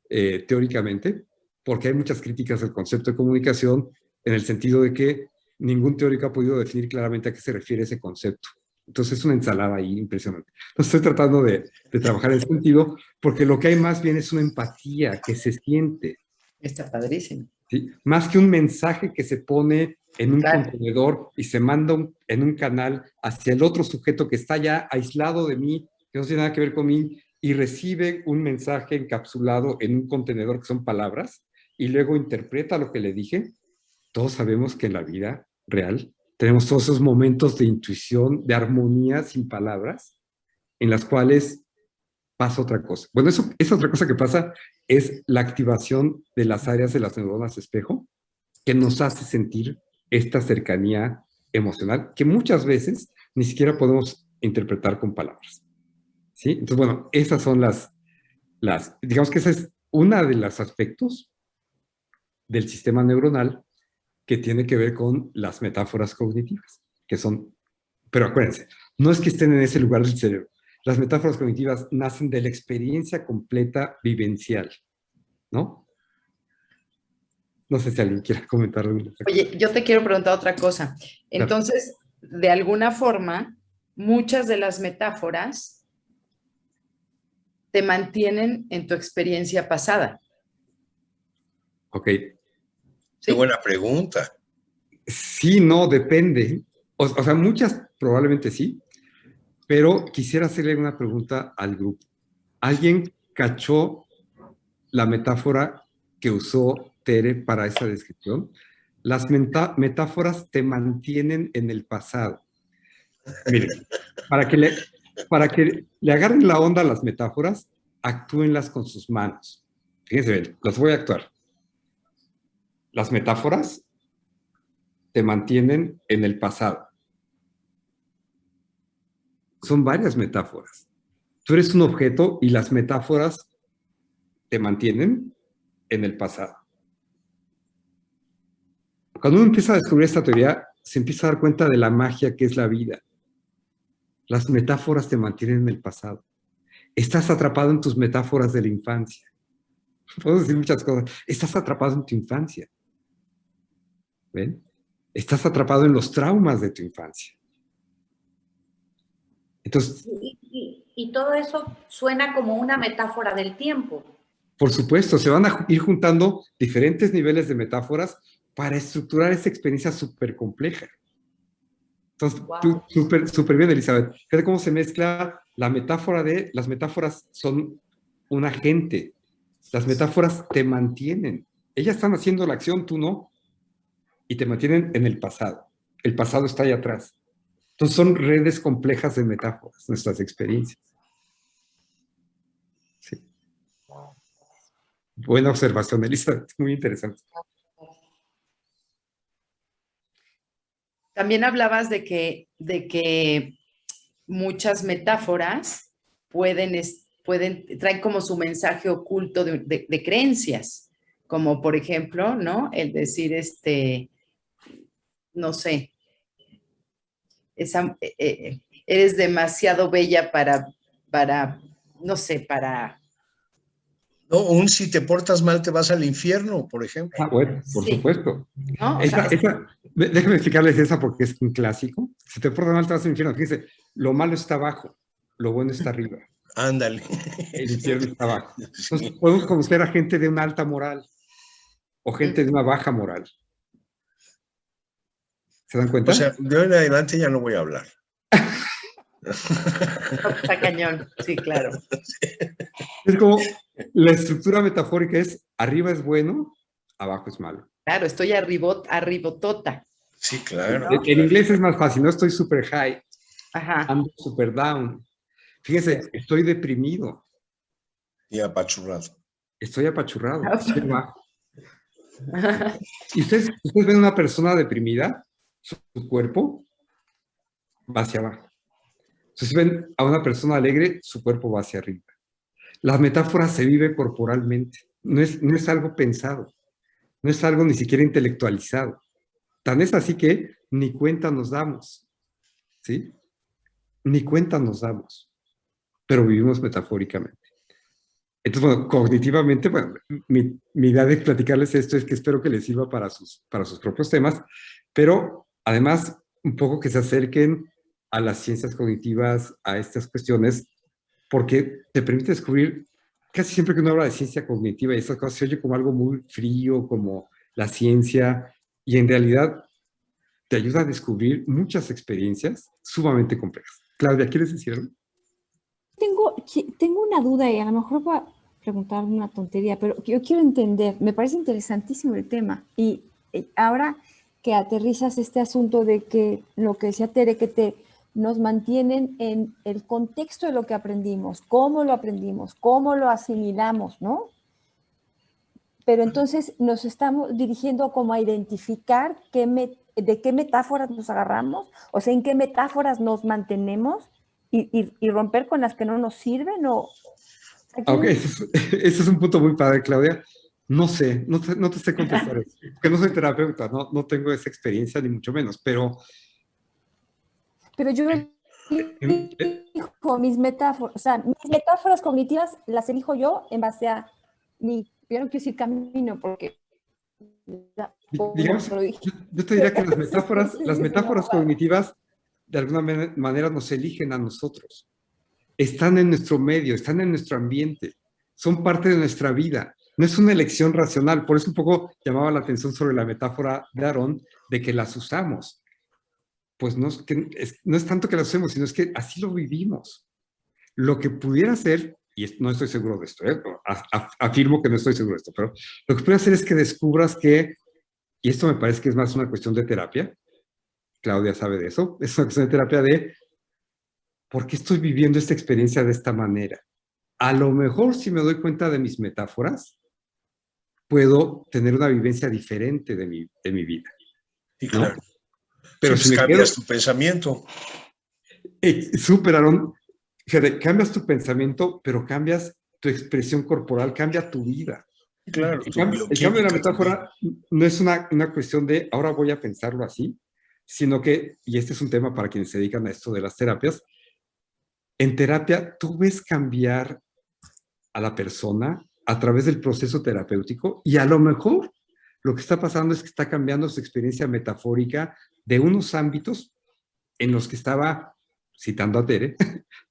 teóricamente, porque hay muchas críticas al concepto de comunicación en el sentido de que ningún teórico ha podido definir claramente a qué se refiere ese concepto. Entonces es una ensalada ahí impresionante. Entonces estoy tratando de trabajar en ese sentido, porque lo que hay más bien es una empatía que se siente. Está padrísimo. ¿Sí? Más que un mensaje que se pone en un contenedor y se manda en un canal hacia el otro sujeto que está ya aislado de mí, que no tiene nada que ver con mí, y recibe un mensaje encapsulado en un contenedor que son palabras, y luego interpreta lo que le dije. Todos sabemos que en la vida real. Tenemos todos esos momentos de intuición, de armonía sin palabras, en las cuales pasa otra cosa. Bueno, esa otra cosa que pasa es la activación de las áreas de las neuronas espejo, que nos hace sentir esta cercanía emocional que muchas veces ni siquiera podemos interpretar con palabras. ¿Sí? Entonces, bueno, esas son digamos que ese es uno de los aspectos del sistema neuronal que tiene que ver con las metáforas cognitivas, que son, pero acuérdense, no es que estén en ese lugar del cerebro. Las metáforas cognitivas nacen de la experiencia completa vivencial, ¿no? No sé si alguien quiere comentar alguna cosa. Oye, yo te quiero preguntar otra cosa. Entonces, de alguna forma, muchas de las metáforas te mantienen en tu experiencia pasada. Ok. Qué buena pregunta. Sí, no, depende. O sea, muchas probablemente sí, pero quisiera hacerle una pregunta al grupo. ¿Alguien cachó la metáfora que usó Tere para esa descripción? Las metáforas te mantienen en el pasado. Miren, para que le agarren la onda a las metáforas, actúenlas con sus manos. Fíjense bien, las voy a actuar. Las metáforas te mantienen en el pasado. Son varias metáforas. Tú eres un objeto y las metáforas te mantienen en el pasado. Cuando uno empieza a descubrir esta teoría, se empieza a dar cuenta de la magia que es la vida. Las metáforas te mantienen en el pasado. Estás atrapado en tus metáforas de la infancia. Puedo decir muchas cosas. Estás atrapado en tu infancia. ¿Ven? Estás atrapado en los traumas de tu infancia. Entonces, y todo eso suena como una metáfora del tiempo. por supuesto, se van a ir juntando diferentes niveles de metáforas para estructurar esa experiencia súper compleja. Entonces, Wow. súper bien, Elizabeth. Fíjate cómo se mezcla la metáfora de... Las metáforas son un agente. Las metáforas te mantienen. Ellas están haciendo la acción, tú no. Y te mantienen en el pasado. El pasado está ahí atrás. Entonces, son redes complejas de metáforas, nuestras experiencias. Sí. Buena observación, Elizabeth. Muy interesante. También hablabas de que muchas metáforas traen como su mensaje oculto de creencias, como por ejemplo, ¿no? El decir, no sé, eres demasiado bella no sé, para... No, si te portas mal te vas al infierno, por ejemplo. Ah, bueno, por Sí. supuesto. ¿No? Déjame explicarles esa porque es un clásico. Si te portas mal, te vas al infierno. Fíjense, lo malo está abajo, lo bueno está arriba. Ándale. El infierno está abajo. Entonces, Sí. podemos conocer a gente de una alta moral o gente de una baja moral. ¿Se dan cuenta? O sea, de hoy en adelante ya no voy a hablar. Está cañón, sí, claro. Es como la estructura metafórica es arriba es bueno, abajo es malo. Claro, estoy arribotota. Sí, claro. En claro. inglés es más fácil, no estoy super high, Ajá. ando super down. Fíjense, estoy deprimido, Y apachurrado. estoy apachurrado, estoy abajo. Y ustedes ven una persona deprimida, su cuerpo va hacia abajo. Si ven a una persona alegre, su cuerpo va hacia arriba. La metáfora se vive corporalmente, no es algo pensado, no es algo ni siquiera intelectualizado. Tan es así que ni cuenta nos damos, ¿sí? Ni cuenta nos damos, pero vivimos metafóricamente. Entonces, bueno, cognitivamente, bueno, mi idea de platicarles esto es que espero que les sirva para sus propios temas, pero además un poco que se acerquen a las ciencias cognitivas, a estas cuestiones, porque te permite descubrir, casi siempre que uno habla de ciencia cognitiva y estas cosas, se oye como algo muy frío, como la ciencia, y en realidad te ayuda a descubrir muchas experiencias sumamente complejas. Claudia, ¿quieres decir algo? Tengo una duda y a lo mejor voy a preguntar una tontería, pero yo quiero entender, me parece interesantísimo el tema. Y ahora que aterrizas este asunto de que lo que decía Tere, que nos mantienen en el contexto de lo que aprendimos, cómo lo asimilamos, ¿no? Pero entonces nos estamos dirigiendo como a identificar de qué metáforas nos agarramos, o sea, en qué metáforas nos mantenemos y romper con las que no nos sirven. Ok, ese es un punto muy padre, Claudia. No sé, no te sé contestar eso, porque no soy terapeuta, no tengo esa experiencia, ni mucho menos, pero yo elijo mis metáforas, o sea, mis metáforas cognitivas las elijo yo en base a yo no quiero decir camino, porque digamos, yo te diría que las metáforas cognitivas de alguna manera nos eligen a nosotros. Están en nuestro medio, están en nuestro ambiente, son parte de nuestra vida. No es una elección racional, por eso un poco llamaba la atención sobre la metáfora de Aarón, de que las usamos. Pues no es tanto que las usemos, sino es que así lo vivimos. Lo que pudiera ser, y no estoy seguro de esto, afirmo que no estoy seguro de esto, pero lo que pudiera hacer es que descubras que, y esto me parece que es más una cuestión de terapia, Claudia sabe de eso, es una cuestión de terapia de ¿por qué estoy viviendo esta experiencia de esta manera? A lo mejor si me doy cuenta de mis metáforas, puedo tener una vivencia diferente de mi vida. Sí, ¿no? claro. Pero sí, si me cambias tu pensamiento. Súper, Aarón. Fíjate, cambias tu pensamiento, pero cambias tu expresión corporal, cambia tu vida. Claro, El cambio de la metáfora no es una cuestión de ahora voy a pensarlo así, sino que, y este es un tema para quienes se dedican a esto de las terapias, en terapia tú ves cambiar a la persona a través del proceso terapéutico y a lo mejor lo que está pasando es que está cambiando su experiencia metafórica de unos ámbitos en los que estaba, citando a Tere,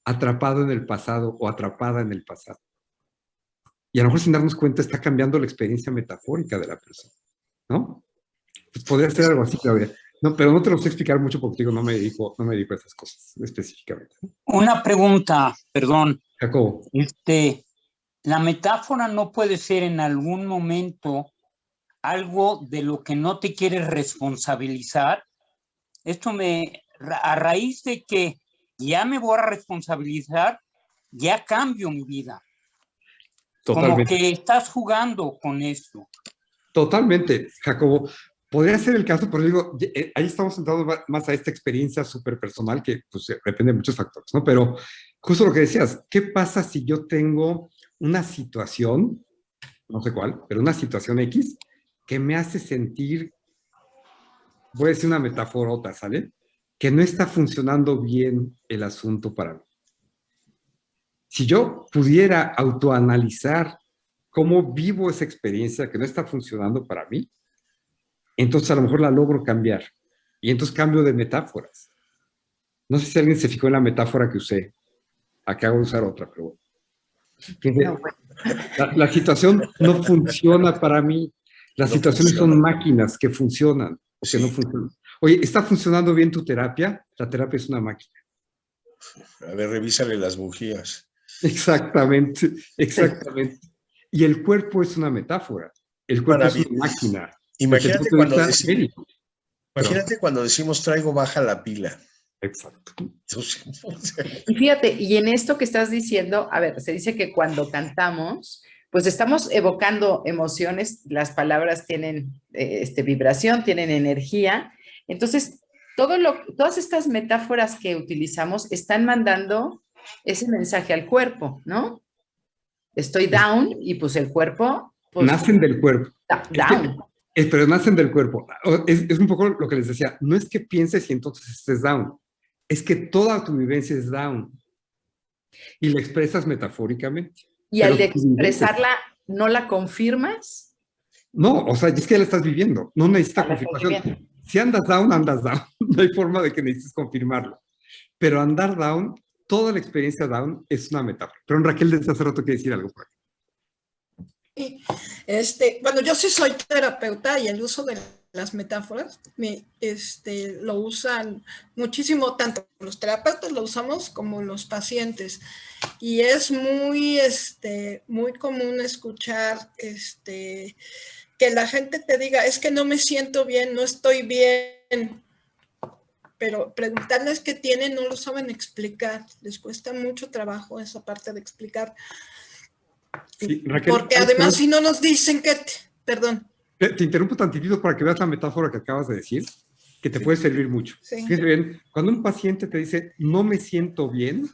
atrapado en el pasado o atrapada en el pasado. Y a lo mejor sin darnos cuenta está cambiando la experiencia metafórica de la persona, ¿no? Pues podría ser algo así, Claudia. No, pero no te lo sé explicar mucho porque digo, no me dedico a esas cosas específicamente. Una pregunta, perdón. Jacobo. La metáfora no puede ser en algún momento algo de lo que no te quieres responsabilizar. A raíz de que ya me voy a responsabilizar, ya cambio mi vida. Totalmente. Como que estás jugando con esto. Totalmente, Jacobo. Podría ser el caso, pero digo, ahí estamos entrando más a esta experiencia súper personal que pues, depende de muchos factores, ¿no? Pero justo lo que decías, ¿qué pasa si yo tengo una situación, no sé cuál, pero una situación X, que me hace sentir, voy a decir una metáfora, ¿sale? Que no está funcionando bien el asunto para mí. Si yo pudiera autoanalizar cómo vivo esa experiencia que no está funcionando para mí, entonces a lo mejor la logro cambiar. Y entonces cambio de metáforas. No sé si alguien se fijó en la metáfora que usé. Acabo de usar otra, pero bueno. La situación no funciona para mí. Las situaciones son máquinas que funcionan o que no funcionan. Oye, ¿está funcionando bien tu terapia? La terapia es una máquina. A ver, revísale las bujías. Exactamente. Y el cuerpo es una metáfora. El cuerpo es una máquina. Imagínate cuando decimos traigo baja la pila. Exacto. Y fíjate, y en esto que estás diciendo, a ver, se dice que cuando cantamos, pues estamos evocando emociones, las palabras tienen vibración, tienen energía. Entonces, todas estas metáforas que utilizamos están mandando ese mensaje al cuerpo, ¿no? Estoy down y pues el cuerpo... Pues, nacen del cuerpo. Down. Pero nacen del cuerpo. Es un poco lo que les decía. No es que pienses y entonces estés down. Es que toda tu vivencia es down. Y la expresas metafóricamente. ¿Y al expresarla no la confirmas? No, o sea, es que ya la estás viviendo. No necesitas confirmación. Si andas down, andas down. No hay forma de que necesites confirmarlo. Pero andar down, toda la experiencia down es una metáfora. Pero Raquel, desde hace rato quiere decir algo por aquí. Bueno, yo sí soy terapeuta y el uso de las metáforas lo usan muchísimo, tanto los terapeutas lo usamos como los pacientes. Y es muy común escuchar que la gente te diga, es que no me siento bien, no estoy bien, pero preguntarles qué tienen no lo saben explicar, les cuesta mucho trabajo esa parte de explicar. Sí, Raquel, porque además si no nos dicen que, perdón. Te interrumpo tantitito para que veas la metáfora que acabas de decir, que te puede servir mucho. Sí. Fíjate bien, cuando un paciente te dice, no me siento bien,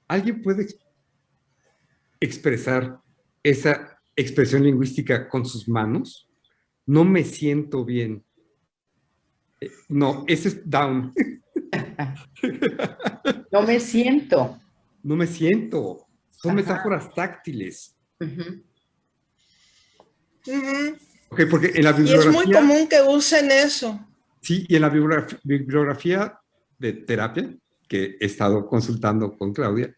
¿alguien puede expresar esa expresión lingüística con sus manos? No me siento bien. No, ese es down. No me siento. No me siento. Son Ajá. metáforas táctiles. Ujú. Okay, porque en la Y bibliografía... es muy común que usen eso. Sí, y en la bibliografía de terapia, que he estado consultando con Claudia,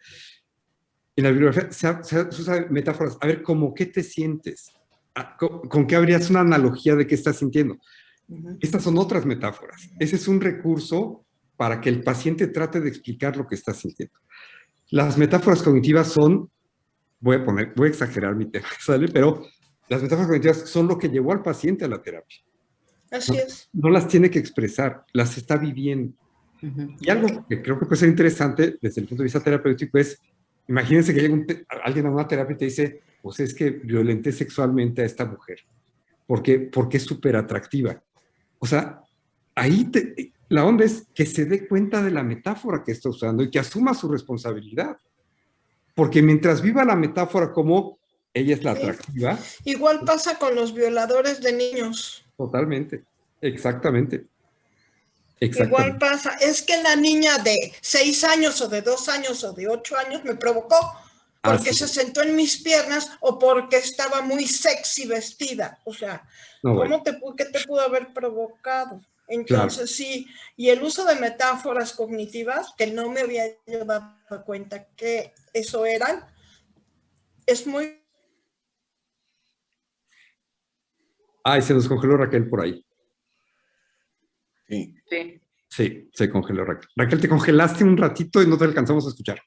en la bibliografía se usan metáforas. A ver, ¿cómo qué te sientes? ¿Con qué habrías una analogía de qué estás sintiendo? Estas son otras metáforas. Ese es un recurso para que el paciente trate de explicar lo que está sintiendo. Las metáforas cognitivas son, voy a exagerar mi tema, ¿sale? Pero las metáforas cognitivas son lo que llevó al paciente a la terapia. Así es. No las tiene que expresar, las está viviendo. Y algo que creo que puede ser interesante desde el punto de vista terapéutico es, imagínense que llega alguien a una terapia y te dice, pues es que violenté sexualmente a esta mujer, porque es súper atractiva. O sea, ahí la onda es que se dé cuenta de la metáfora que está usando y que asuma su responsabilidad. Porque mientras viva la metáfora como ella es la atractiva. Igual pasa con los violadores de niños. Totalmente, exactamente. Igual pasa, es que la niña de 6 años o de 2 años o de 8 años me provocó porque se sentó en mis piernas o porque estaba muy sexy vestida. O sea, no, ¿qué te pudo haber provocado? Entonces sí, y el uso de metáforas cognitivas, que no me había yo dado cuenta que eso eran, es muy... Ay, se nos congeló Raquel por ahí. Sí. Sí, se congeló Raquel. Raquel, te congelaste un ratito y no te alcanzamos a escuchar.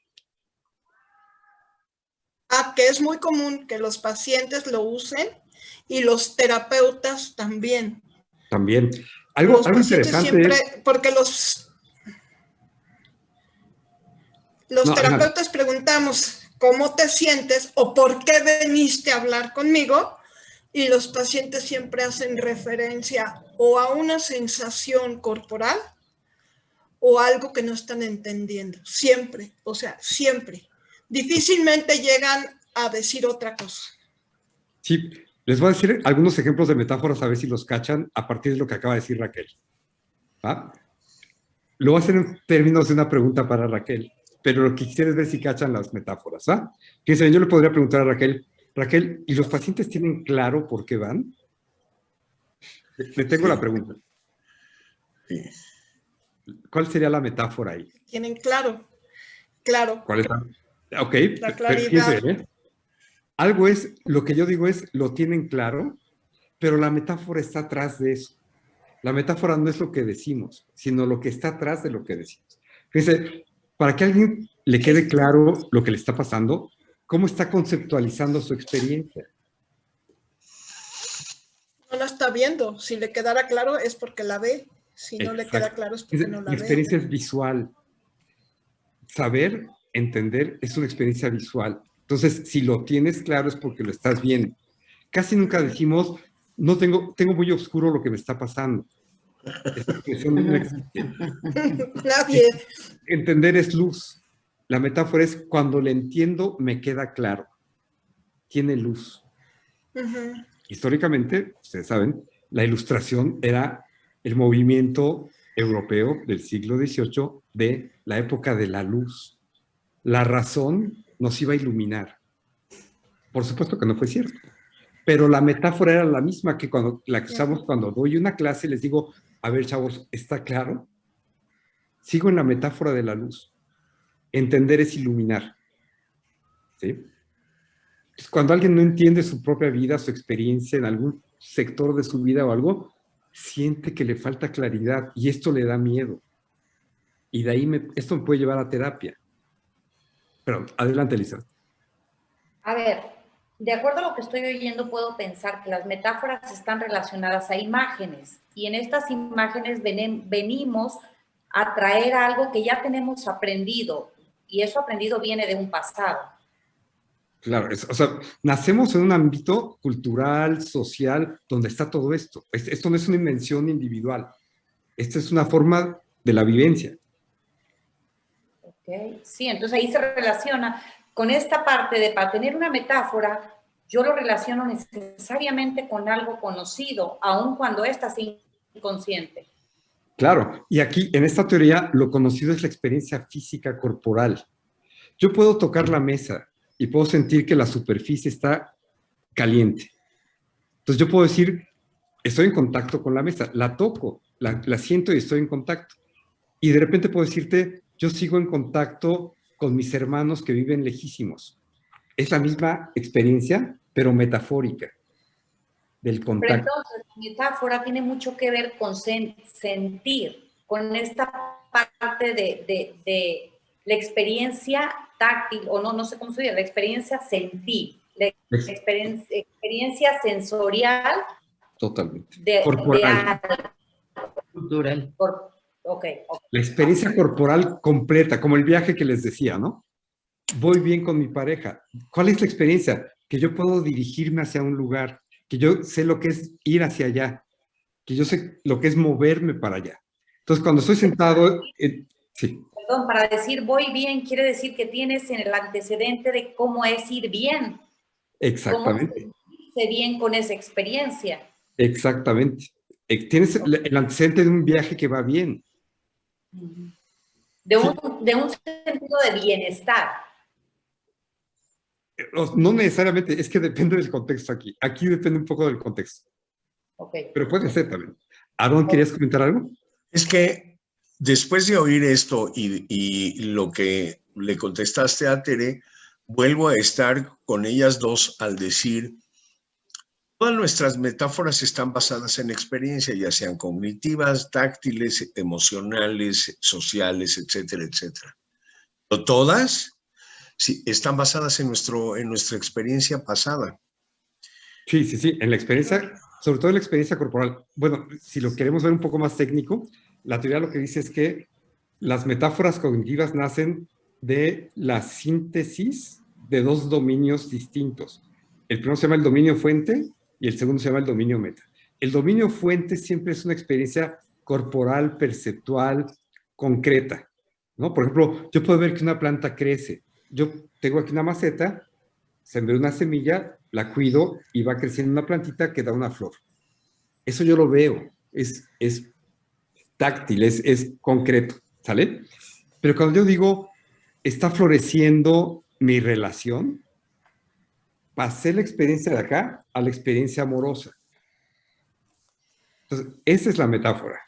Que es muy común que los pacientes lo usen y los terapeutas también. También. Algo interesante siempre, porque los terapeutas preguntamos ¿cómo te sientes? O ¿por qué viniste a hablar conmigo? Y los pacientes siempre hacen referencia o a una sensación corporal o algo que no están entendiendo. Siempre, o sea, siempre. Difícilmente llegan a decir otra cosa. Sí, les voy a decir algunos ejemplos de metáforas a ver si los cachan a partir de lo que acaba de decir Raquel. ¿Ah? Lo voy a hacer en términos de una pregunta para Raquel, pero lo que quisiera es ver si cachan las metáforas. ¿Ah? Fíjense, yo le podría preguntar a Raquel, ¿y los pacientes tienen claro por qué van? Le tengo la pregunta. Sí. ¿Cuál sería la metáfora ahí? Tienen claro. ¿Cuál es la? Ok, la claridad. Fíjense, algo es, lo que yo digo es, lo tienen claro, pero la metáfora está atrás de eso. La metáfora no es lo que decimos, sino lo que está atrás de lo que decimos. Fíjense, para que a alguien le quede claro lo que le está pasando, ¿cómo está conceptualizando su experiencia? No la está viendo. Si le quedara claro es porque la ve. Si no le queda claro es porque no la ve. La experiencia es visual. Saber, entender, es una experiencia visual. Entonces, si lo tienes claro es porque lo estás viendo. Casi nunca decimos, no tengo muy oscuro lo que me está pasando. Esa expresión no existe. Nadie. Entender es luz. La metáfora es cuando le entiendo, me queda claro. Tiene luz. Históricamente, ustedes saben, la ilustración era el movimiento europeo del siglo XVIII de la época de la luz. La razón nos iba a iluminar. Por supuesto que no fue cierto. Pero la metáfora era la misma que la que usamos cuando doy una clase y les digo, a ver, chavos, ¿está claro? Sigo en la metáfora de la luz. Entender es iluminar. ¿Sí? Entonces, cuando alguien no entiende su propia vida, su experiencia en algún sector de su vida o algo, siente que le falta claridad y esto le da miedo. Y de ahí esto me puede llevar a terapia. Pero adelante, Elisa. A ver, de acuerdo a lo que estoy oyendo, puedo pensar que las metáforas están relacionadas a imágenes y en estas imágenes venimos a traer algo que ya tenemos aprendido y eso aprendido viene de un pasado. Claro, o sea, nacemos en un ámbito cultural, social, donde está todo esto. Esto no es una invención individual. Esta es una forma de la vivencia. Okay. Sí, entonces ahí se relaciona con esta parte de, para tener una metáfora, yo lo relaciono necesariamente con algo conocido, aun cuando ésta sea inconsciente. Claro, y aquí en esta teoría lo conocido es la experiencia física corporal. Yo puedo tocar la mesa y puedo sentir que la superficie está caliente. Entonces yo puedo decir, estoy en contacto con la mesa, la toco, la siento y estoy en contacto. Y de repente puedo decirte, yo sigo en contacto con mis hermanos que viven lejísimos. Es la misma experiencia, pero metafórica del contacto. Pero entonces la metáfora tiene mucho que ver con sentir, con esta parte de la experiencia táctil, o no sé cómo se dice, la experiencia sentir, la experiencia sensorial. Totalmente. Corporal. Cultural. Okay. La experiencia corporal completa, como el viaje que les decía, ¿no? Voy bien con mi pareja. ¿Cuál es la experiencia? Que yo puedo dirigirme hacia un lugar, que yo sé lo que es ir hacia allá, que yo sé lo que es moverme para allá. Entonces, cuando estoy sentado... sí. Perdón, para decir voy bien, quiere decir que tienes en el antecedente de cómo es ir bien. Exactamente. Cómo sentirse bien con esa experiencia. Exactamente. Tienes el antecedente de un viaje que va bien. De un sentido de bienestar. No necesariamente, es que depende del contexto aquí. Aquí depende un poco del contexto. Okay. Pero puede ser también. Aaron, ¿querías comentar algo? Es que después de oír esto y lo que le contestaste a Tere, vuelvo a estar con ellas dos al decir, todas nuestras metáforas están basadas en experiencia, ya sean cognitivas, táctiles, emocionales, sociales, etcétera, etcétera. Pero todas sí, están basadas en nuestra experiencia pasada. Sí, en la experiencia, sobre todo en la experiencia corporal. Bueno, si lo queremos ver un poco más técnico, la teoría lo que dice es que las metáforas cognitivas nacen de la síntesis de dos dominios distintos. El primero se llama el dominio fuente y el segundo se llama el dominio meta. El dominio fuente siempre es una experiencia corporal, perceptual, concreta, ¿no? Por ejemplo, yo puedo ver que una planta crece. Yo tengo aquí una maceta, sembré una semilla, la cuido y va creciendo una plantita que da una flor. Eso yo lo veo, es táctil, es concreto, ¿sale? Pero cuando yo digo, está floreciendo mi relación, pasé la experiencia de acá a la experiencia amorosa. Entonces, esa es la metáfora.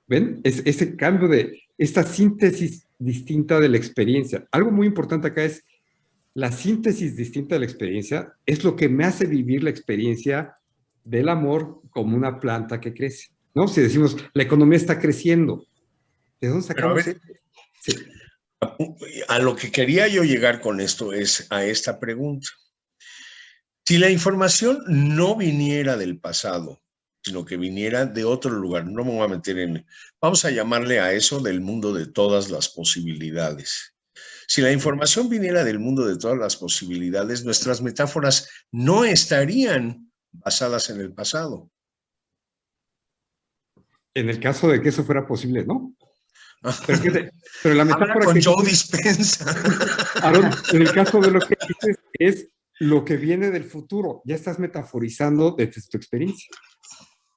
¿Ven? Es ese cambio de esta síntesis distinta de la experiencia. Algo muy importante acá es la síntesis distinta de la experiencia es lo que me hace vivir la experiencia del amor como una planta que crece, ¿no? Si decimos, la economía está creciendo, ¿de dónde sacamos esto? Sí. A lo que quería yo llegar con esto es a esta pregunta. Si la información no viniera del pasado, sino que viniera de otro lugar, no me voy a meter en, vamos a llamarle a eso del mundo de todas las posibilidades. Si la información viniera del mundo de todas las posibilidades, nuestras metáforas no estarían basadas en el pasado. En el caso de que eso fuera posible, ¿no? Pero la metáfora habla con Joe Dispenza. Aaron, en el caso de lo que dices es lo que viene del futuro. Ya estás metaforizando desde tu experiencia.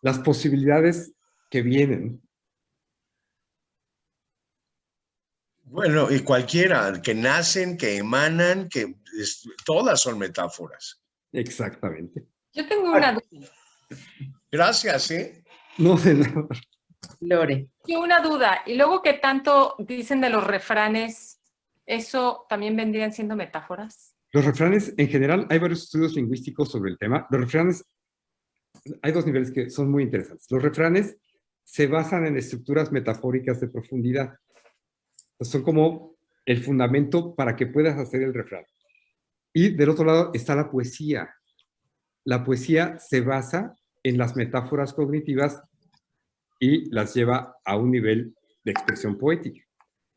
Las posibilidades que vienen. Bueno, y cualquiera, que nacen, que emanan, todas son metáforas. Exactamente. Yo tengo una duda. Gracias, ¿eh? No de nada. Lore. Yo una duda. Y luego que tanto dicen de los refranes, ¿eso también vendrían siendo metáforas? Los refranes, en general, hay varios estudios lingüísticos sobre el tema. Los refranes, hay dos niveles que son muy interesantes. Los refranes se basan en estructuras metafóricas de profundidad. Son como el fundamento para que puedas hacer el refrán. Y del otro lado está la poesía. la poesía se basa en las metáforas cognitivas y las lleva a un nivel de expresión poética.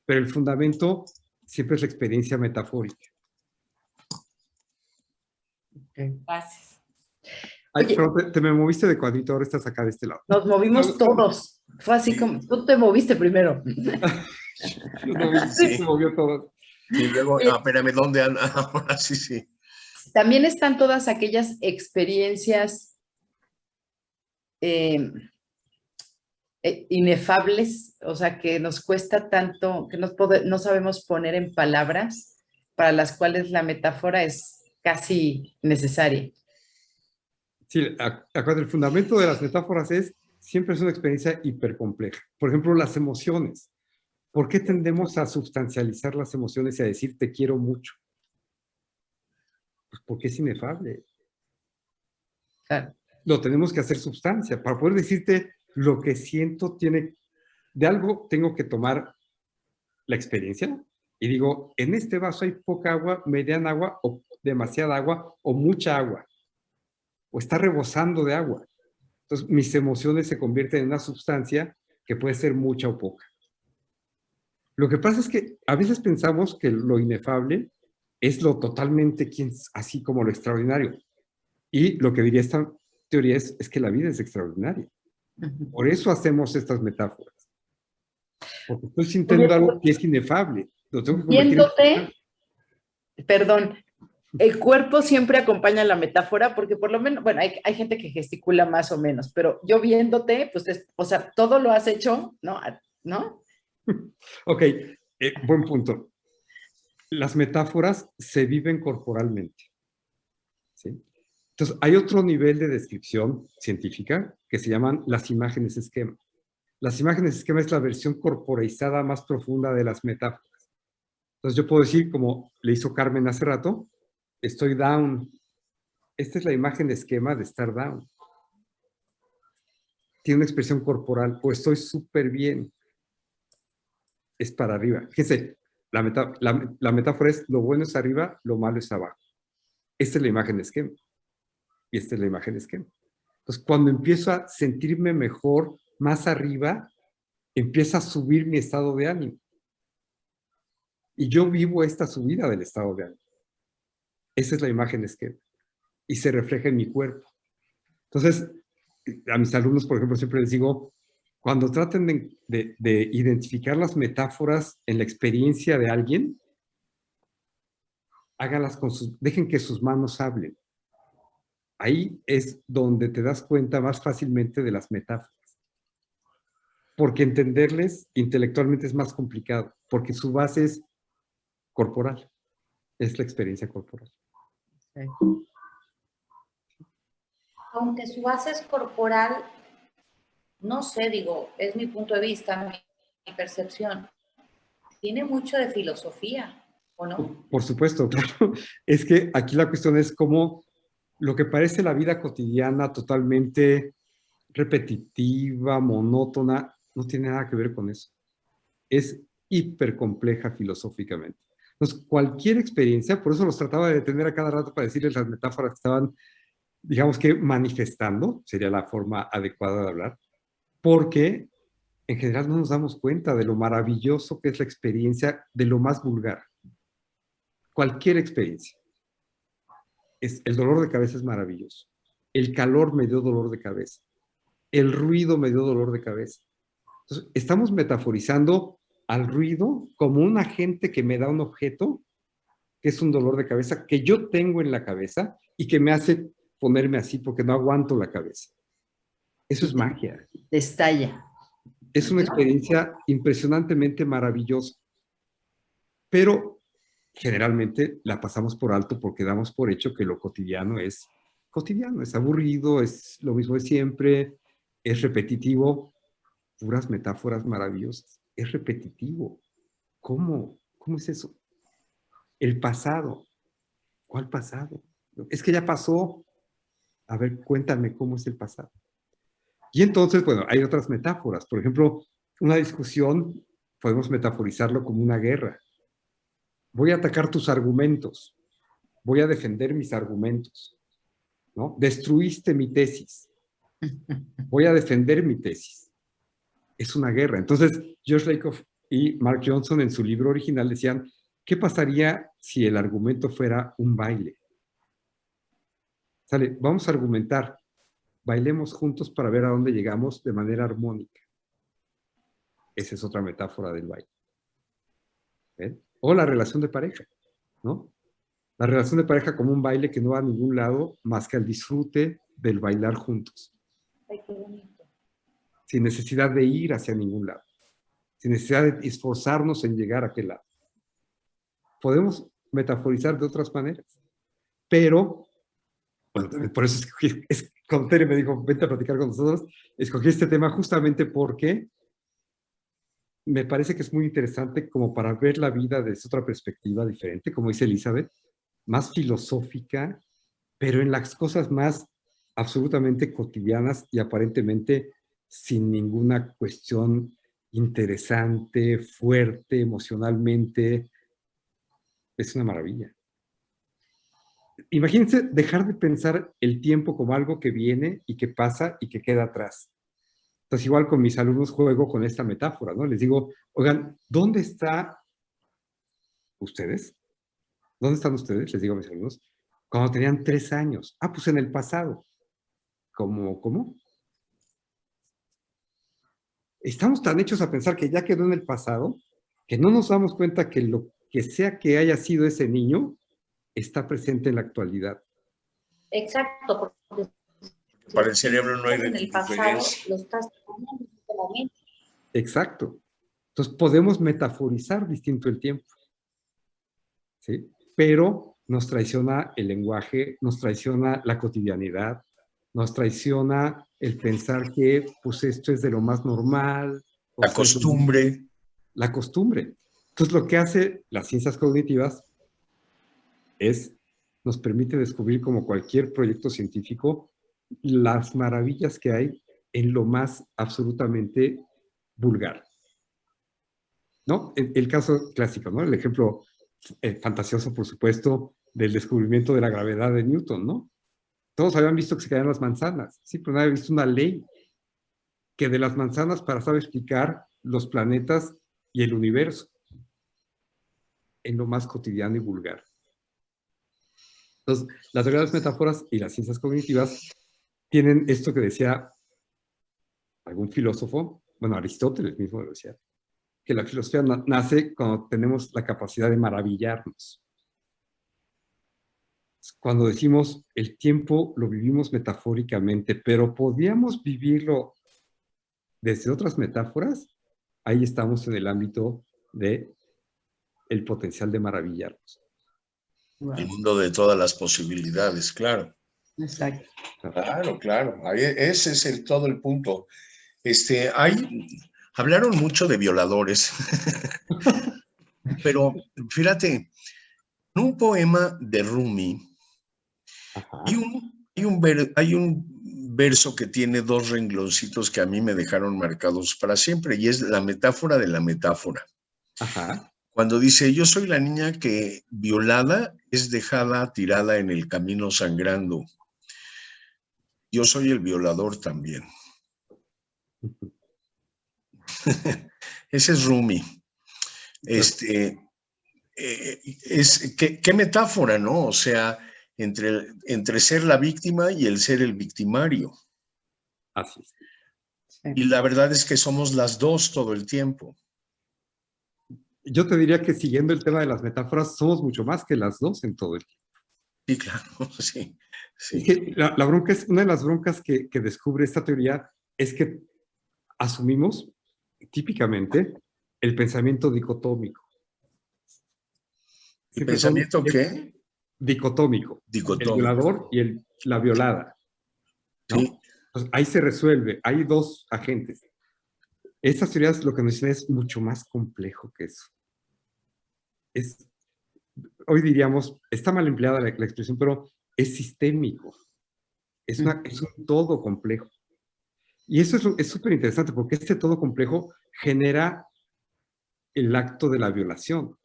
Pero el fundamento siempre es la experiencia metafórica. Gracias. Ay, pero te me moviste de cuadrito, ahora estás acá de este lado. Nos movimos todos. Fue así como, tú te moviste primero. Se movió todo. Y luego, espérame, ¿dónde anda? Ahora sí, sí. También están todas aquellas experiencias inefables, o sea, que nos cuesta tanto, que no sabemos poner en palabras, para las cuales la metáfora es casi necesaria. Sí, el fundamento de las metáforas siempre es una experiencia hipercompleja. Por ejemplo, las emociones. ¿Por qué tendemos a sustancializar las emociones y a decir te quiero mucho? Pues porque es inefable. Claro. Lo tenemos que hacer sustancia. Para poder decirte lo que siento, de algo tengo que tomar la experiencia y digo, en este vaso hay poca agua, mediana agua, o demasiada agua, o mucha agua, o está rebosando de agua. Entonces, mis emociones se convierten en una sustancia que puede ser mucha o poca. Lo que pasa es que a veces pensamos que lo inefable es lo totalmente así como lo extraordinario. Y lo que diría esta teoría es que la vida es extraordinaria. Por eso hacemos estas metáforas. Porque estoy sintiendo algo que es inefable. Lo tengo que convertir perdón, el cuerpo siempre acompaña la metáfora porque por lo menos, bueno, hay gente que gesticula más o menos, pero yo viéndote, pues, o sea, todo lo has hecho, ¿no? ¿No? Ok, buen punto. Las metáforas se viven corporalmente. ¿Sí? Entonces, hay otro nivel de descripción científica que se llaman las imágenes esquema. Las imágenes esquema es la versión corporeizada más profunda de las metáforas. Entonces, yo puedo decir, como le hizo Carmen hace rato, estoy down. Esta es la imagen de esquema de estar down. Tiene una expresión corporal. O estoy súper bien. Es para arriba. Fíjense, la metáfora es lo bueno es arriba, lo malo es abajo. Esta es la imagen de esquema. Y esta es la imagen de esquema. Entonces, cuando empiezo a sentirme mejor, más arriba, empieza a subir mi estado de ánimo. Y yo vivo esta subida del estado de ánimo. Esa es la imagen de esquema. Y se refleja en mi cuerpo. Entonces, a mis alumnos, por ejemplo, siempre les digo, cuando traten de identificar las metáforas en la experiencia de alguien, háganlas dejen que sus manos hablen. Ahí es donde te das cuenta más fácilmente de las metáforas. Porque entenderles intelectualmente es más complicado, porque su base es corporal, es la experiencia corporal. Okay. Aunque su base es corporal, no sé, digo, es mi punto de vista, mi percepción, tiene mucho de filosofía, ¿o no? Por supuesto, claro. Es que aquí la cuestión es cómo lo que parece la vida cotidiana totalmente repetitiva, monótona, no tiene nada que ver con eso. Es hipercompleja filosóficamente. Entonces, cualquier experiencia, por eso los trataba de detener a cada rato para decirles las metáforas que estaban, digamos que manifestando, sería la forma adecuada de hablar, porque en general no nos damos cuenta de lo maravilloso que es la experiencia de lo más vulgar. Cualquier experiencia. El dolor de cabeza es maravilloso. El calor me dio dolor de cabeza. El ruido me dio dolor de cabeza. Entonces, estamos metaforizando al ruido como un agente que me da un objeto, que es un dolor de cabeza, que yo tengo en la cabeza y que me hace ponerme así porque no aguanto la cabeza. Eso es magia. Estalla. Es una experiencia impresionantemente maravillosa. Pero generalmente la pasamos por alto porque damos por hecho que lo cotidiano, es aburrido, es lo mismo de siempre, es repetitivo. Puras metáforas maravillosas. Es repetitivo. ¿Cómo? ¿Cómo es eso? El pasado. ¿Cuál pasado? Es que ya pasó. A ver, cuéntame cómo es el pasado. Y entonces, bueno, hay otras metáforas. Por ejemplo, una discusión, podemos metaforizarlo como una guerra. Voy a atacar tus argumentos. Voy a defender mis argumentos. ¿no? Destruiste mi tesis. Voy a defender mi tesis. Es una guerra. Entonces, George Lakoff y Mark Johnson en su libro original decían, ¿qué pasaría si el argumento fuera un baile? Sale, vamos a argumentar. Bailemos juntos para ver a dónde llegamos de manera armónica. Esa es otra metáfora del baile. ¿Ven? O la relación de pareja, ¿no? La relación de pareja como un baile que no va a ningún lado más que al disfrute del bailar juntos. Ay, qué bonito. Sin necesidad de ir hacia ningún lado. Sin necesidad de esforzarnos en llegar a aquel lado. Podemos metaforizar de otras maneras. Pero, bueno, por eso escogí, cuando Tere me dijo, vente a platicar con nosotros, escogí este tema justamente porque me parece que es muy interesante como para ver la vida desde otra perspectiva diferente, como dice Elizabeth, más filosófica, pero en las cosas más absolutamente cotidianas y aparentemente sin ninguna cuestión interesante, fuerte, emocionalmente. Es una maravilla. Imagínense dejar de pensar el tiempo como algo que viene y que pasa y que queda atrás. Entonces, igual con mis alumnos juego con esta metáfora, ¿no? Les digo, oigan, ¿dónde están ustedes? ¿Dónde están ustedes? Les digo a mis alumnos, cuando tenían 3 años. Ah, pues en el pasado. ¿Cómo? Estamos tan hechos a pensar que ya quedó en el pasado, que no nos damos cuenta que lo que sea que haya sido ese niño, está presente en la actualidad. Exacto, porque para el cerebro no hay en el pasado lo estás tomando de la mente. Exacto. Entonces podemos metaforizar distinto el tiempo. ¿Sí? Pero nos traiciona el lenguaje, nos traiciona la cotidianidad, nos traiciona el pensar que pues esto es de lo más normal. La costumbre. La costumbre. Entonces lo que hace las ciencias cognitivas nos permite descubrir como cualquier proyecto científico las maravillas que hay en lo más absolutamente vulgar. ¿No? El caso clásico, ¿no? El ejemplo fantasioso, por supuesto, del descubrimiento de la gravedad de Newton, ¿no? Todos habían visto que se caían las manzanas, sí, pero nadie había visto una ley que de las manzanas para saber explicar los planetas y el universo en lo más cotidiano y vulgar. Entonces, las reales metáforas y las ciencias cognitivas tienen esto que decía algún filósofo, bueno, Aristóteles mismo lo decía, que la filosofía nace cuando tenemos la capacidad de maravillarnos. Cuando decimos el tiempo lo vivimos metafóricamente, pero podíamos vivirlo desde otras metáforas, ahí estamos en el ámbito de el potencial de maravillarnos. Wow. El mundo de todas las posibilidades, claro. Exacto. Claro. Ahí, ese es todo el punto. Hablaron mucho de violadores, pero fíjate, en un poema de Rumi hay un verso que tiene 2 rengloncitos que a mí me dejaron marcados para siempre, y es la metáfora de la metáfora. Ajá. Cuando dice, yo soy la niña que violada es dejada tirada en el camino sangrando. Yo soy el violador también. Ese es Rumi. ¿Qué metáfora, no? O sea, entre ser la víctima y el ser el victimario. Así es. Sí. Y la verdad es que somos las dos todo el tiempo. Yo te diría que siguiendo el tema de las metáforas, somos mucho más que las dos en todo el tiempo. Sí, claro, sí. Es que la bronca es, una de las broncas que descubre esta teoría es que asumimos típicamente el pensamiento dicotómico. ¿El pensamiento qué? Dicotómico. Dicotómico. El violador y la violada, ¿no? Sí. Entonces, ahí se resuelve, hay 2 agentes. Estas teorías lo que nos dicen es mucho más complejo que eso. Hoy diríamos, está mal empleada la expresión, pero es sistémico. Es un todo complejo. Y eso es súper interesante porque este todo complejo genera el acto de la violación.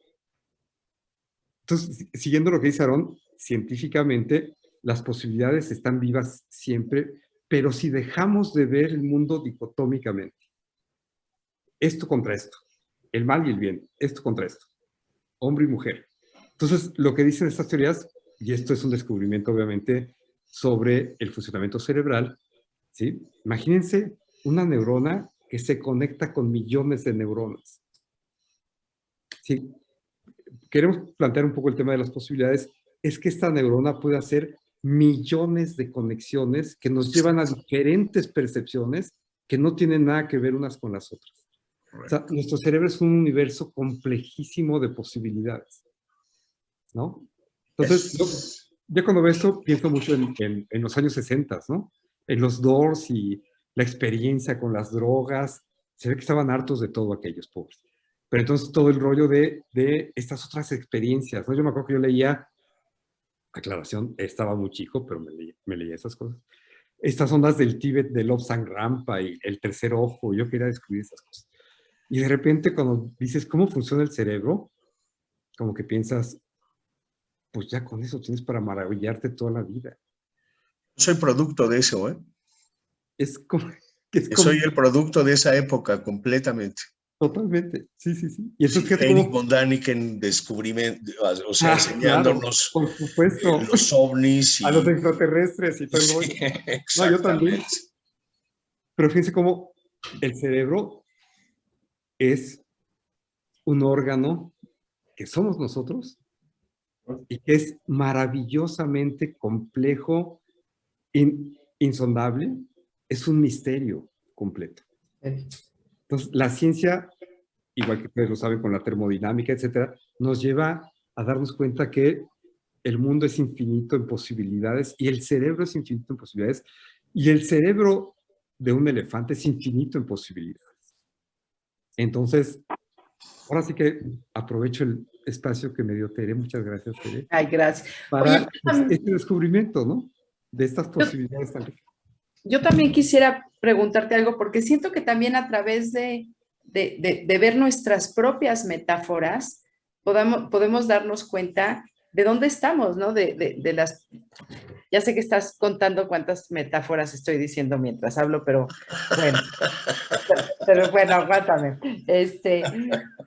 Entonces, siguiendo lo que dice Aarón, científicamente las posibilidades están vivas siempre, pero si dejamos de ver el mundo dicotómicamente, esto contra esto, el mal y el bien, esto contra esto, hombre y mujer. Entonces, lo que dicen estas teorías, y esto es un descubrimiento obviamente sobre el funcionamiento cerebral, ¿sí? Imagínense una neurona que se conecta con millones de neuronas. ¿Sí? Queremos plantear un poco el tema de las posibilidades, es que esta neurona puede hacer millones de conexiones que nos llevan a diferentes percepciones que no tienen nada que ver unas con las otras. O sea, nuestro cerebro es un universo complejísimo de posibilidades, ¿no? Entonces, yo cuando veo esto pienso mucho en los años 60, ¿no? En los Doors y la experiencia con las drogas. Se ve que estaban hartos de todo aquellos pobres. Pero entonces todo el rollo de estas otras experiencias, ¿no? Yo me acuerdo que yo leía, aclaración, estaba muy chico, pero me leía esas cosas. Estas ondas del Tíbet, de Lobsang Rampa y el tercer ojo, yo quería descubrir esas cosas. Y de repente cuando dices cómo funciona el cerebro, como que piensas, pues ya con eso tienes para maravillarte toda la vida. Soy producto de eso, ¿eh? Es como... Soy el producto de esa época completamente. Totalmente, sí, sí, sí. Y entonces, sí, Eric von Däniken descubrimiento, o sea, enseñándonos claro, por supuesto. Los ovnis y... a los extraterrestres y todo el rollo. Sí, no, yo también. Pero fíjense cómo el cerebro es un órgano que somos nosotros y que es maravillosamente complejo, insondable, es un misterio completo. Entonces, la ciencia, igual que ustedes lo saben con la termodinámica, etcétera, nos lleva a darnos cuenta que el mundo es infinito en posibilidades y el cerebro es infinito en posibilidades y el cerebro de un elefante es infinito en posibilidades. Entonces, ahora sí que aprovecho el espacio que me dio Tere. Muchas gracias, Tere. Ay, gracias. Para este descubrimiento, ¿no? De estas posibilidades tan ricas. Yo también quisiera preguntarte algo, porque siento que también a través de ver nuestras propias metáforas, podemos darnos cuenta de dónde estamos, ¿no? De las... Ya sé que estás contando cuántas metáforas estoy diciendo mientras hablo, pero bueno. Pero bueno, aguántame.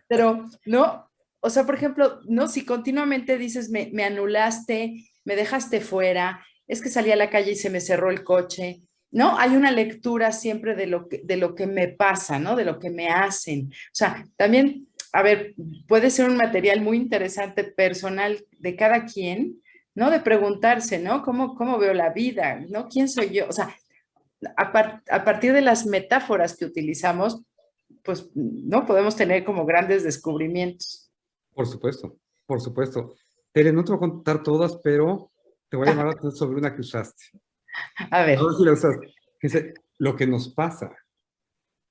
Pero, ¿no? O sea, por ejemplo, ¿no? Si continuamente dices, me anulaste, me dejaste fuera, es que salí a la calle y se me cerró el coche, ¿no? Hay una lectura siempre de lo que me pasa, ¿no? De lo que me hacen. O sea, también, a ver, puede ser un material muy interesante, personal de cada quien, ¿no? De preguntarse, ¿no? ¿Cómo veo la vida? ¿No? ¿Quién soy yo? O sea, a partir de las metáforas que utilizamos, pues, ¿no? Podemos tener como grandes descubrimientos. Por supuesto, por supuesto. Tere, no te voy a contar todas, pero te voy a llamar sobre una que usaste. A ver. No sé si la usaste. Fíjense, lo que nos pasa.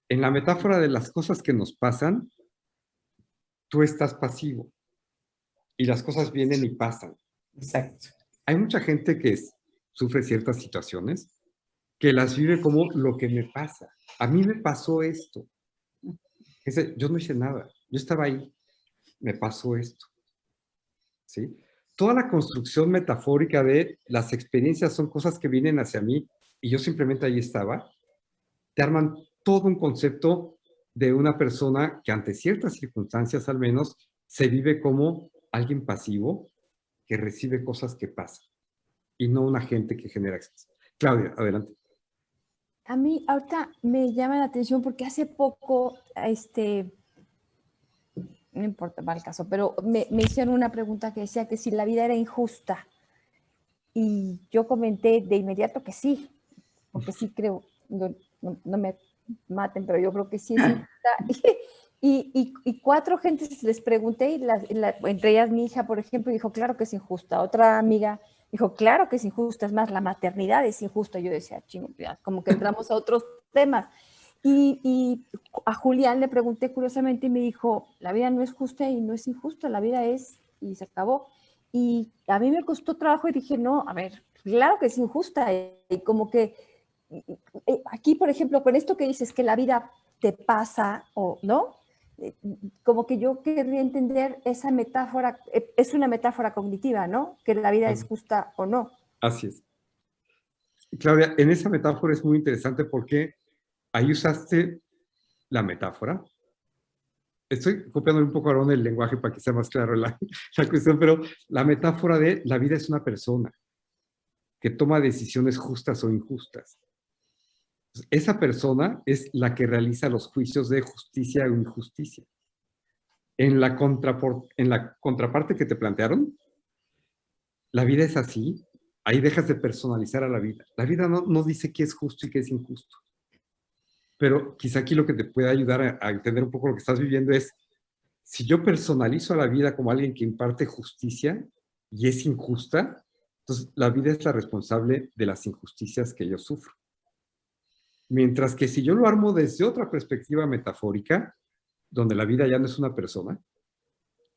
En la metáfora de las cosas que nos pasan, tú estás pasivo y las cosas vienen y pasan. Exacto. Hay mucha gente que sufre ciertas situaciones que las vive como lo que me pasa. A mí me pasó esto. Yo no hice nada. Yo estaba ahí. Me pasó esto. ¿Sí? Toda la construcción metafórica de las experiencias son cosas que vienen hacia mí y yo simplemente ahí estaba, te arman todo un concepto de una persona que ante ciertas circunstancias al menos se vive como alguien pasivo que recibe cosas que pasan y no un agente que genera acceso. Claudia, adelante. A mí ahorita me llama la atención porque hace poco, no importa mal caso, pero me hicieron una pregunta que decía que si la vida era injusta. Y yo comenté de inmediato que sí, porque sí creo, no me maten, pero yo creo que sí es injusta. Y 4 gentes les pregunté, y entre ellas mi hija, por ejemplo, dijo, claro que es injusta. Otra amiga dijo, claro que es injusta, es más, la maternidad es injusta. Yo decía, chingo, como que entramos a otros temas. Y a Julián le pregunté curiosamente y me dijo, la vida no es justa y no es injusta, la vida es, y se acabó. Y a mí me costó trabajo y dije, no, a ver, claro que es injusta. Y como que aquí, por ejemplo, con esto que dices que la vida te pasa, o no, como que yo querría entender esa metáfora, es una metáfora cognitiva, ¿no? Que la vida es justa o no. Así es. Claudia, en esa metáfora es muy interesante porque ahí usaste la metáfora. Estoy copiando un poco ahora el lenguaje para que sea más claro la cuestión, pero la metáfora de la vida es una persona que toma decisiones justas o injustas. Esa persona es la que realiza los juicios de justicia o injusticia. En la contraparte que te plantearon, la vida es así, ahí dejas de personalizar a la vida. La vida no dice qué es justo y qué es injusto. Pero quizá aquí lo que te puede ayudar a entender un poco lo que estás viviendo es, si yo personalizo a la vida como alguien que imparte justicia y es injusta, entonces la vida es la responsable de las injusticias que yo sufro. Mientras que si yo lo armo desde otra perspectiva metafórica, donde la vida ya no es una persona,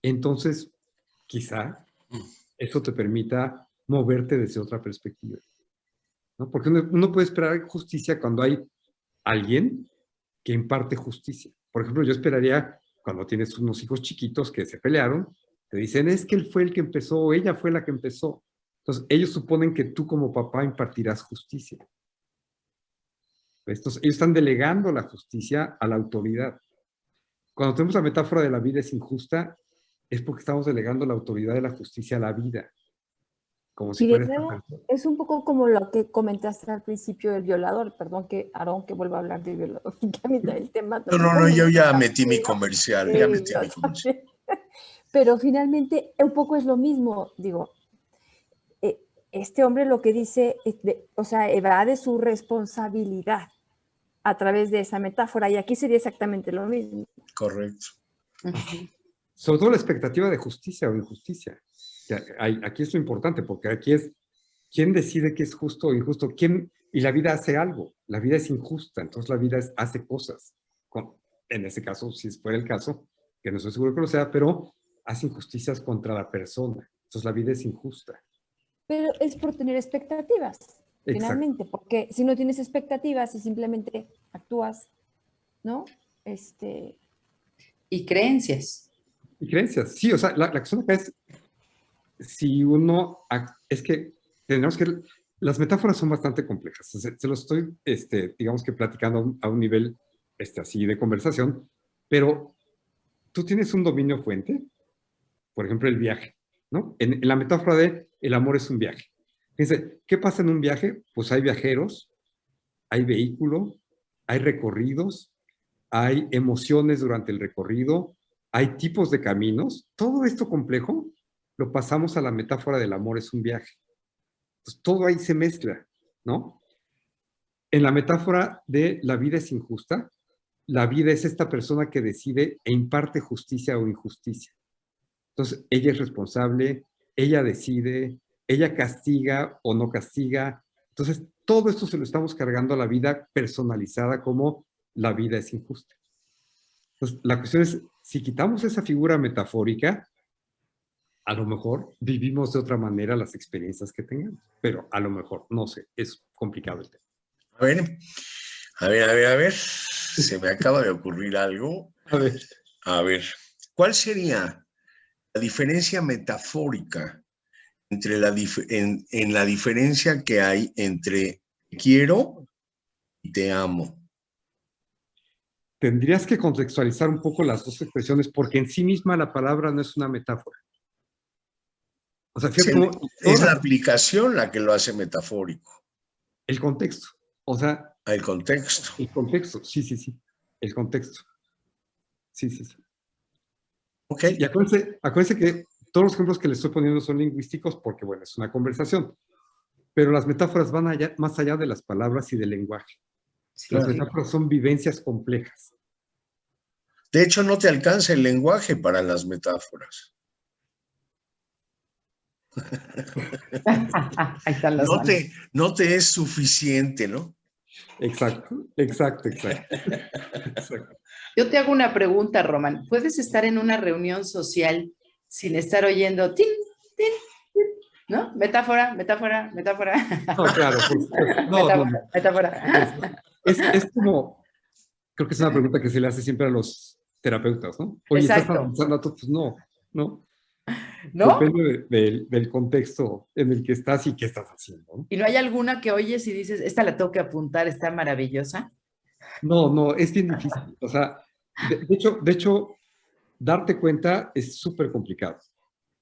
entonces quizá eso te permita moverte desde otra perspectiva, ¿no? Porque uno puede esperar justicia cuando hay alguien que imparte justicia. Por ejemplo, yo esperaría cuando tienes unos hijos chiquitos que se pelearon, te dicen, es que él fue el que empezó o ella fue la que empezó. Entonces, ellos suponen que tú como papá impartirás justicia. Ellos están delegando la justicia a la autoridad. Cuando tenemos la metáfora de la vida es injusta, es porque estamos delegando la autoridad de la justicia a la vida. Como si fuera es un poco como lo que comentaste al principio del violador. Perdón que Aarón que vuelva a hablar del violador. Que a mí el tema no, yo ya metí mi comercial, Pero finalmente un poco es lo mismo. Digo, este hombre lo que dice, o sea, evade su responsabilidad a través de esa metáfora, y aquí sería exactamente lo mismo. Correcto. Sobre todo la expectativa de justicia o injusticia. Aquí es lo importante, porque aquí es quién decide qué es justo o injusto, y la vida hace algo, la vida es injusta, entonces la vida hace cosas. En ese caso, si fuera el caso, que no estoy seguro que lo sea, pero hace injusticias contra la persona, entonces la vida es injusta. Pero es por tener expectativas. Exacto. Finalmente, porque si no tienes expectativas y simplemente actúas, ¿no? Y creencias. Y creencias, sí, o sea, la cuestión acá es, si uno, es que tenemos que, las metáforas son bastante complejas, se lo estoy, digamos que platicando a un nivel, así de conversación, pero tú tienes un dominio fuente, por ejemplo, el viaje, ¿no? En la metáfora de el amor es un viaje. Fíjense, ¿qué pasa en un viaje? Pues hay viajeros, hay vehículo, hay recorridos, hay emociones durante el recorrido, hay tipos de caminos. Todo esto complejo lo pasamos a la metáfora del amor es un viaje. Entonces, todo ahí se mezcla, ¿no? En la metáfora de la vida es injusta, la vida es esta persona que decide e imparte justicia o injusticia. Entonces, ella es responsable, ella decide, ella castiga o no castiga. Entonces, todo esto se lo estamos cargando a la vida personalizada como la vida es injusta. Entonces, la cuestión es, si quitamos esa figura metafórica, a lo mejor vivimos de otra manera las experiencias que tengamos, pero a lo mejor, no sé, es complicado el tema. A ver, se me acaba de ocurrir algo. A ver, ¿cuál sería la diferencia metafórica entre en la diferencia que hay entre te quiero y te amo? Tendrías que contextualizar un poco las dos expresiones, porque en sí misma la palabra no es una metáfora. O sea, fíjate cómo es la aplicación la que lo hace metafórico. El contexto. O sea... El contexto. El contexto, sí. El contexto. Sí. Ok. Sí, y acuérdense que todos los ejemplos que les estoy poniendo son lingüísticos porque, bueno, es una conversación. Pero las metáforas van más allá de las palabras y del lenguaje. Sí, las metáforas son vivencias complejas. De hecho, no te alcanza el lenguaje para las metáforas. Ahí están las no te es suficiente, ¿no? Exacto. Yo te hago una pregunta, Román. ¿Puedes estar en una reunión social sin estar oyendo tin, tin, tin, ¿no? Metáfora. No, claro. Metáfora. Es como, creo que es una pregunta que se le hace siempre a los terapeutas, ¿no? Oye, exacto. ¿estás analizando a todos? Pues no. ¿no? Depende del contexto en el que estás y qué estás haciendo, ¿no? ¿Y no hay alguna que oyes y dices, esta la tengo que apuntar, está maravillosa? No, no, es bien difícil. O sea, de hecho, darte cuenta es súper complicado.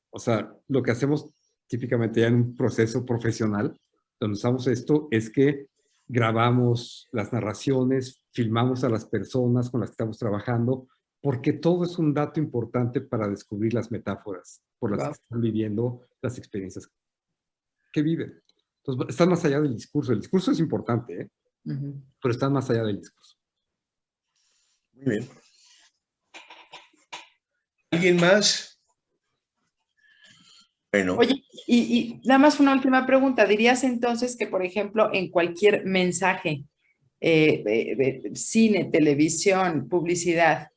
O sea, lo que hacemos típicamente ya en un proceso profesional, donde usamos esto, es que grabamos las narraciones, filmamos a las personas con las que estamos trabajando, porque todo es un dato importante para descubrir las metáforas por las que están viviendo las experiencias que viven. Entonces, están más allá del discurso. El discurso es importante, ¿eh? Pero están más allá del discurso. Muy bien. ¿Alguien más? Bueno. Oye, y nada más una última pregunta. ¿Dirías entonces que, por ejemplo, en cualquier mensaje, cine, televisión, publicidad,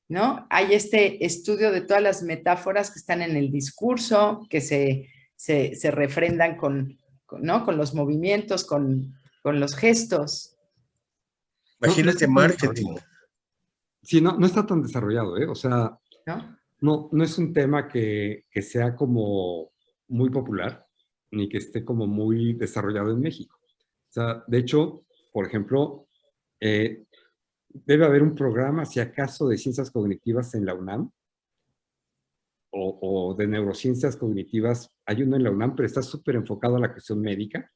¿no? Hay este estudio de todas las metáforas que están en el discurso, que se refrendan ¿no? Con los movimientos, con los gestos? Imagínate marketing. Sí, no está tan desarrollado, ¿eh? O sea, no es un tema que sea como muy popular, ni que esté como muy desarrollado en México. O sea, de hecho, por ejemplo, debe haber un programa, si acaso, de ciencias cognitivas en la UNAM, o de neurociencias cognitivas. Hay uno en la UNAM, pero está súper enfocado a la cuestión médica.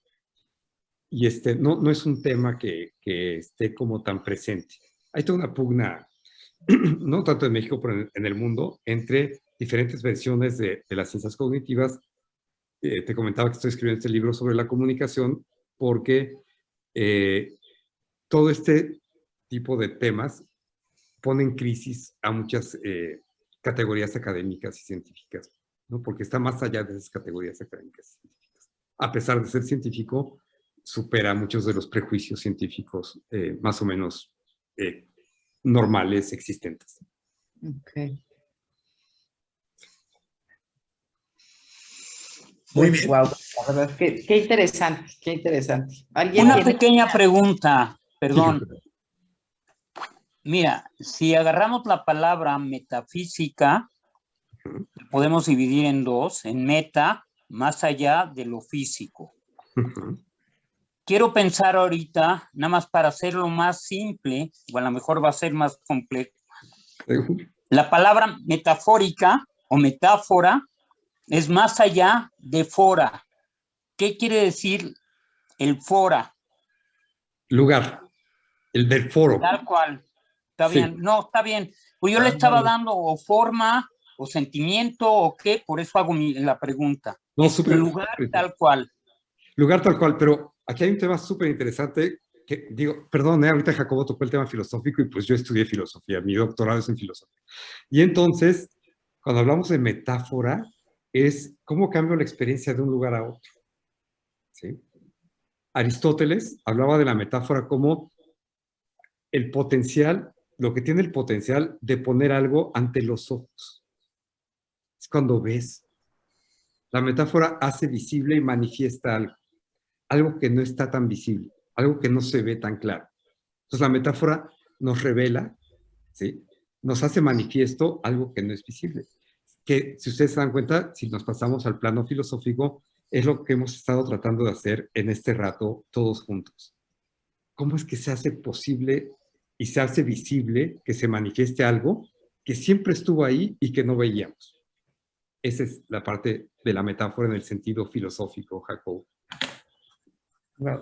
Y no es un tema que esté como tan presente. Hay toda una pugna, no tanto en México, pero en el mundo, entre diferentes versiones de las ciencias cognitivas. Te comentaba que estoy escribiendo este libro sobre la comunicación porque todo este tipo de temas pone en crisis a muchas categorías académicas y científicas, ¿no? Porque está más allá de esas categorías académicas y científicas. A pesar de ser científico, supera muchos de los prejuicios científicos más o menos normales existentes. Ok. Muy bien. Wow, la verdad, qué interesante, qué interesante. Una pequeña pregunta, perdón. Mira, si agarramos la palabra metafísica, podemos dividir en dos, en meta, más allá de lo físico. Quiero pensar ahorita, nada más para hacerlo más simple, o a lo mejor va a ser más complejo. La palabra metafórica o metáfora es más allá de fora. ¿Qué quiere decir el fora? Lugar, el del foro. Tal cual. Está bien. No, está bien. Pues yo le estaba dando o forma, o sentimiento, o qué, por eso hago la pregunta. No, lugar tal cual. Lugar tal cual, pero aquí hay un tema súper interesante que, digo, perdón, ahorita Jacobo tocó el tema filosófico y pues yo estudié filosofía, mi doctorado es en filosofía. Y entonces, cuando hablamos de metáfora, es cómo cambio la experiencia de un lugar a otro. ¿Sí? Aristóteles hablaba de la metáfora como el potencial, lo que tiene el potencial de poner algo ante los ojos. Es cuando ves. La metáfora hace visible y manifiesta algo que no está tan visible, algo que no se ve tan claro. Entonces la metáfora nos revela, ¿sí? Nos hace manifiesto algo que no es visible. Que si ustedes se dan cuenta, si nos pasamos al plano filosófico, es lo que hemos estado tratando de hacer en este rato todos juntos. ¿Cómo es que se hace posible y se hace visible que se manifieste algo que siempre estuvo ahí y que no veíamos? Esa es la parte de la metáfora en el sentido filosófico, Jacob. Wow.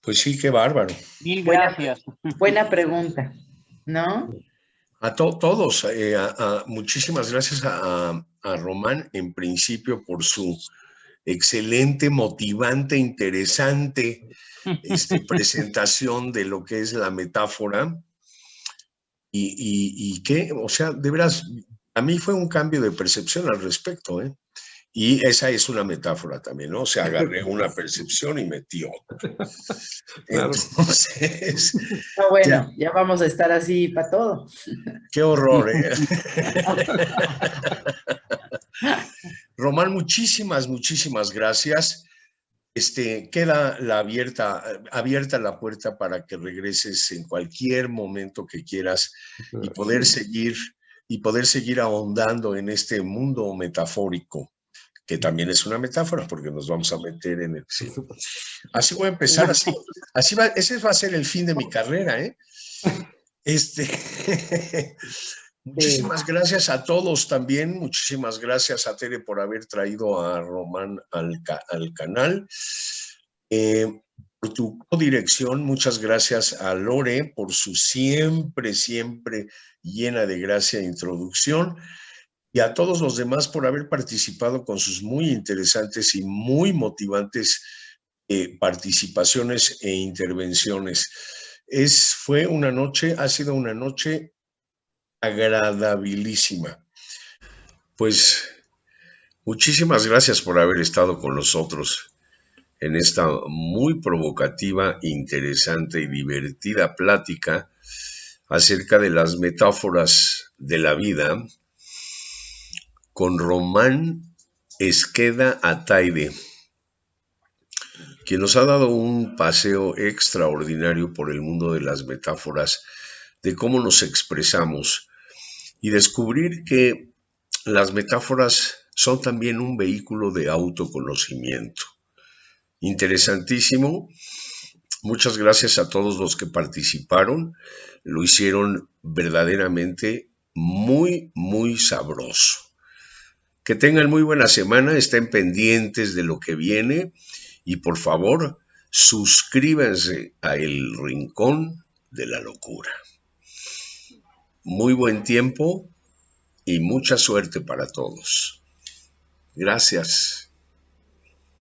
Pues sí, qué bárbaro. Mil gracias. Buena pregunta, ¿no? A todos, muchísimas gracias a Román, en principio, por su excelente, motivante, interesante presentación de lo que es la metáfora. Y que, o sea, de veras, a mí fue un cambio de percepción al respecto, ¿eh? Y esa es una metáfora también, ¿no? O sea, agarré una percepción y metí otra. Entonces... No, bueno, ya vamos a estar así para todo. ¡Qué horror! Román, muchísimas gracias. Queda abierta la puerta para que regreses en cualquier momento que quieras y poder seguir y poder seguir ahondando en este mundo metafórico, que también es una metáfora porque nos vamos a meter en el... Sí. Así voy a empezar, así va, ese va a ser el fin de mi carrera, ¿eh? Muchísimas gracias a todos también, muchísimas gracias a Tere por haber traído a Román al canal. Por tu dirección, muchas gracias a Lore por su siempre llena de gracia introducción, y a todos los demás por haber participado con sus muy interesantes y muy motivantes participaciones e intervenciones. Ha sido una noche agradabilísima. Pues muchísimas gracias por haber estado con nosotros en esta muy provocativa, interesante y divertida plática acerca de las metáforas de la vida con Román Esqueda Ataide, quien nos ha dado un paseo extraordinario por el mundo de las metáforas, de cómo nos expresamos, y descubrir que las metáforas son también un vehículo de autoconocimiento. Interesantísimo. Muchas gracias a todos los que participaron. Lo hicieron verdaderamente muy, muy sabroso. Que tengan muy buena semana, estén pendientes de lo que viene y por favor, suscríbanse a El Rincón de la Locura. Muy buen tiempo y mucha suerte para todos. Gracias.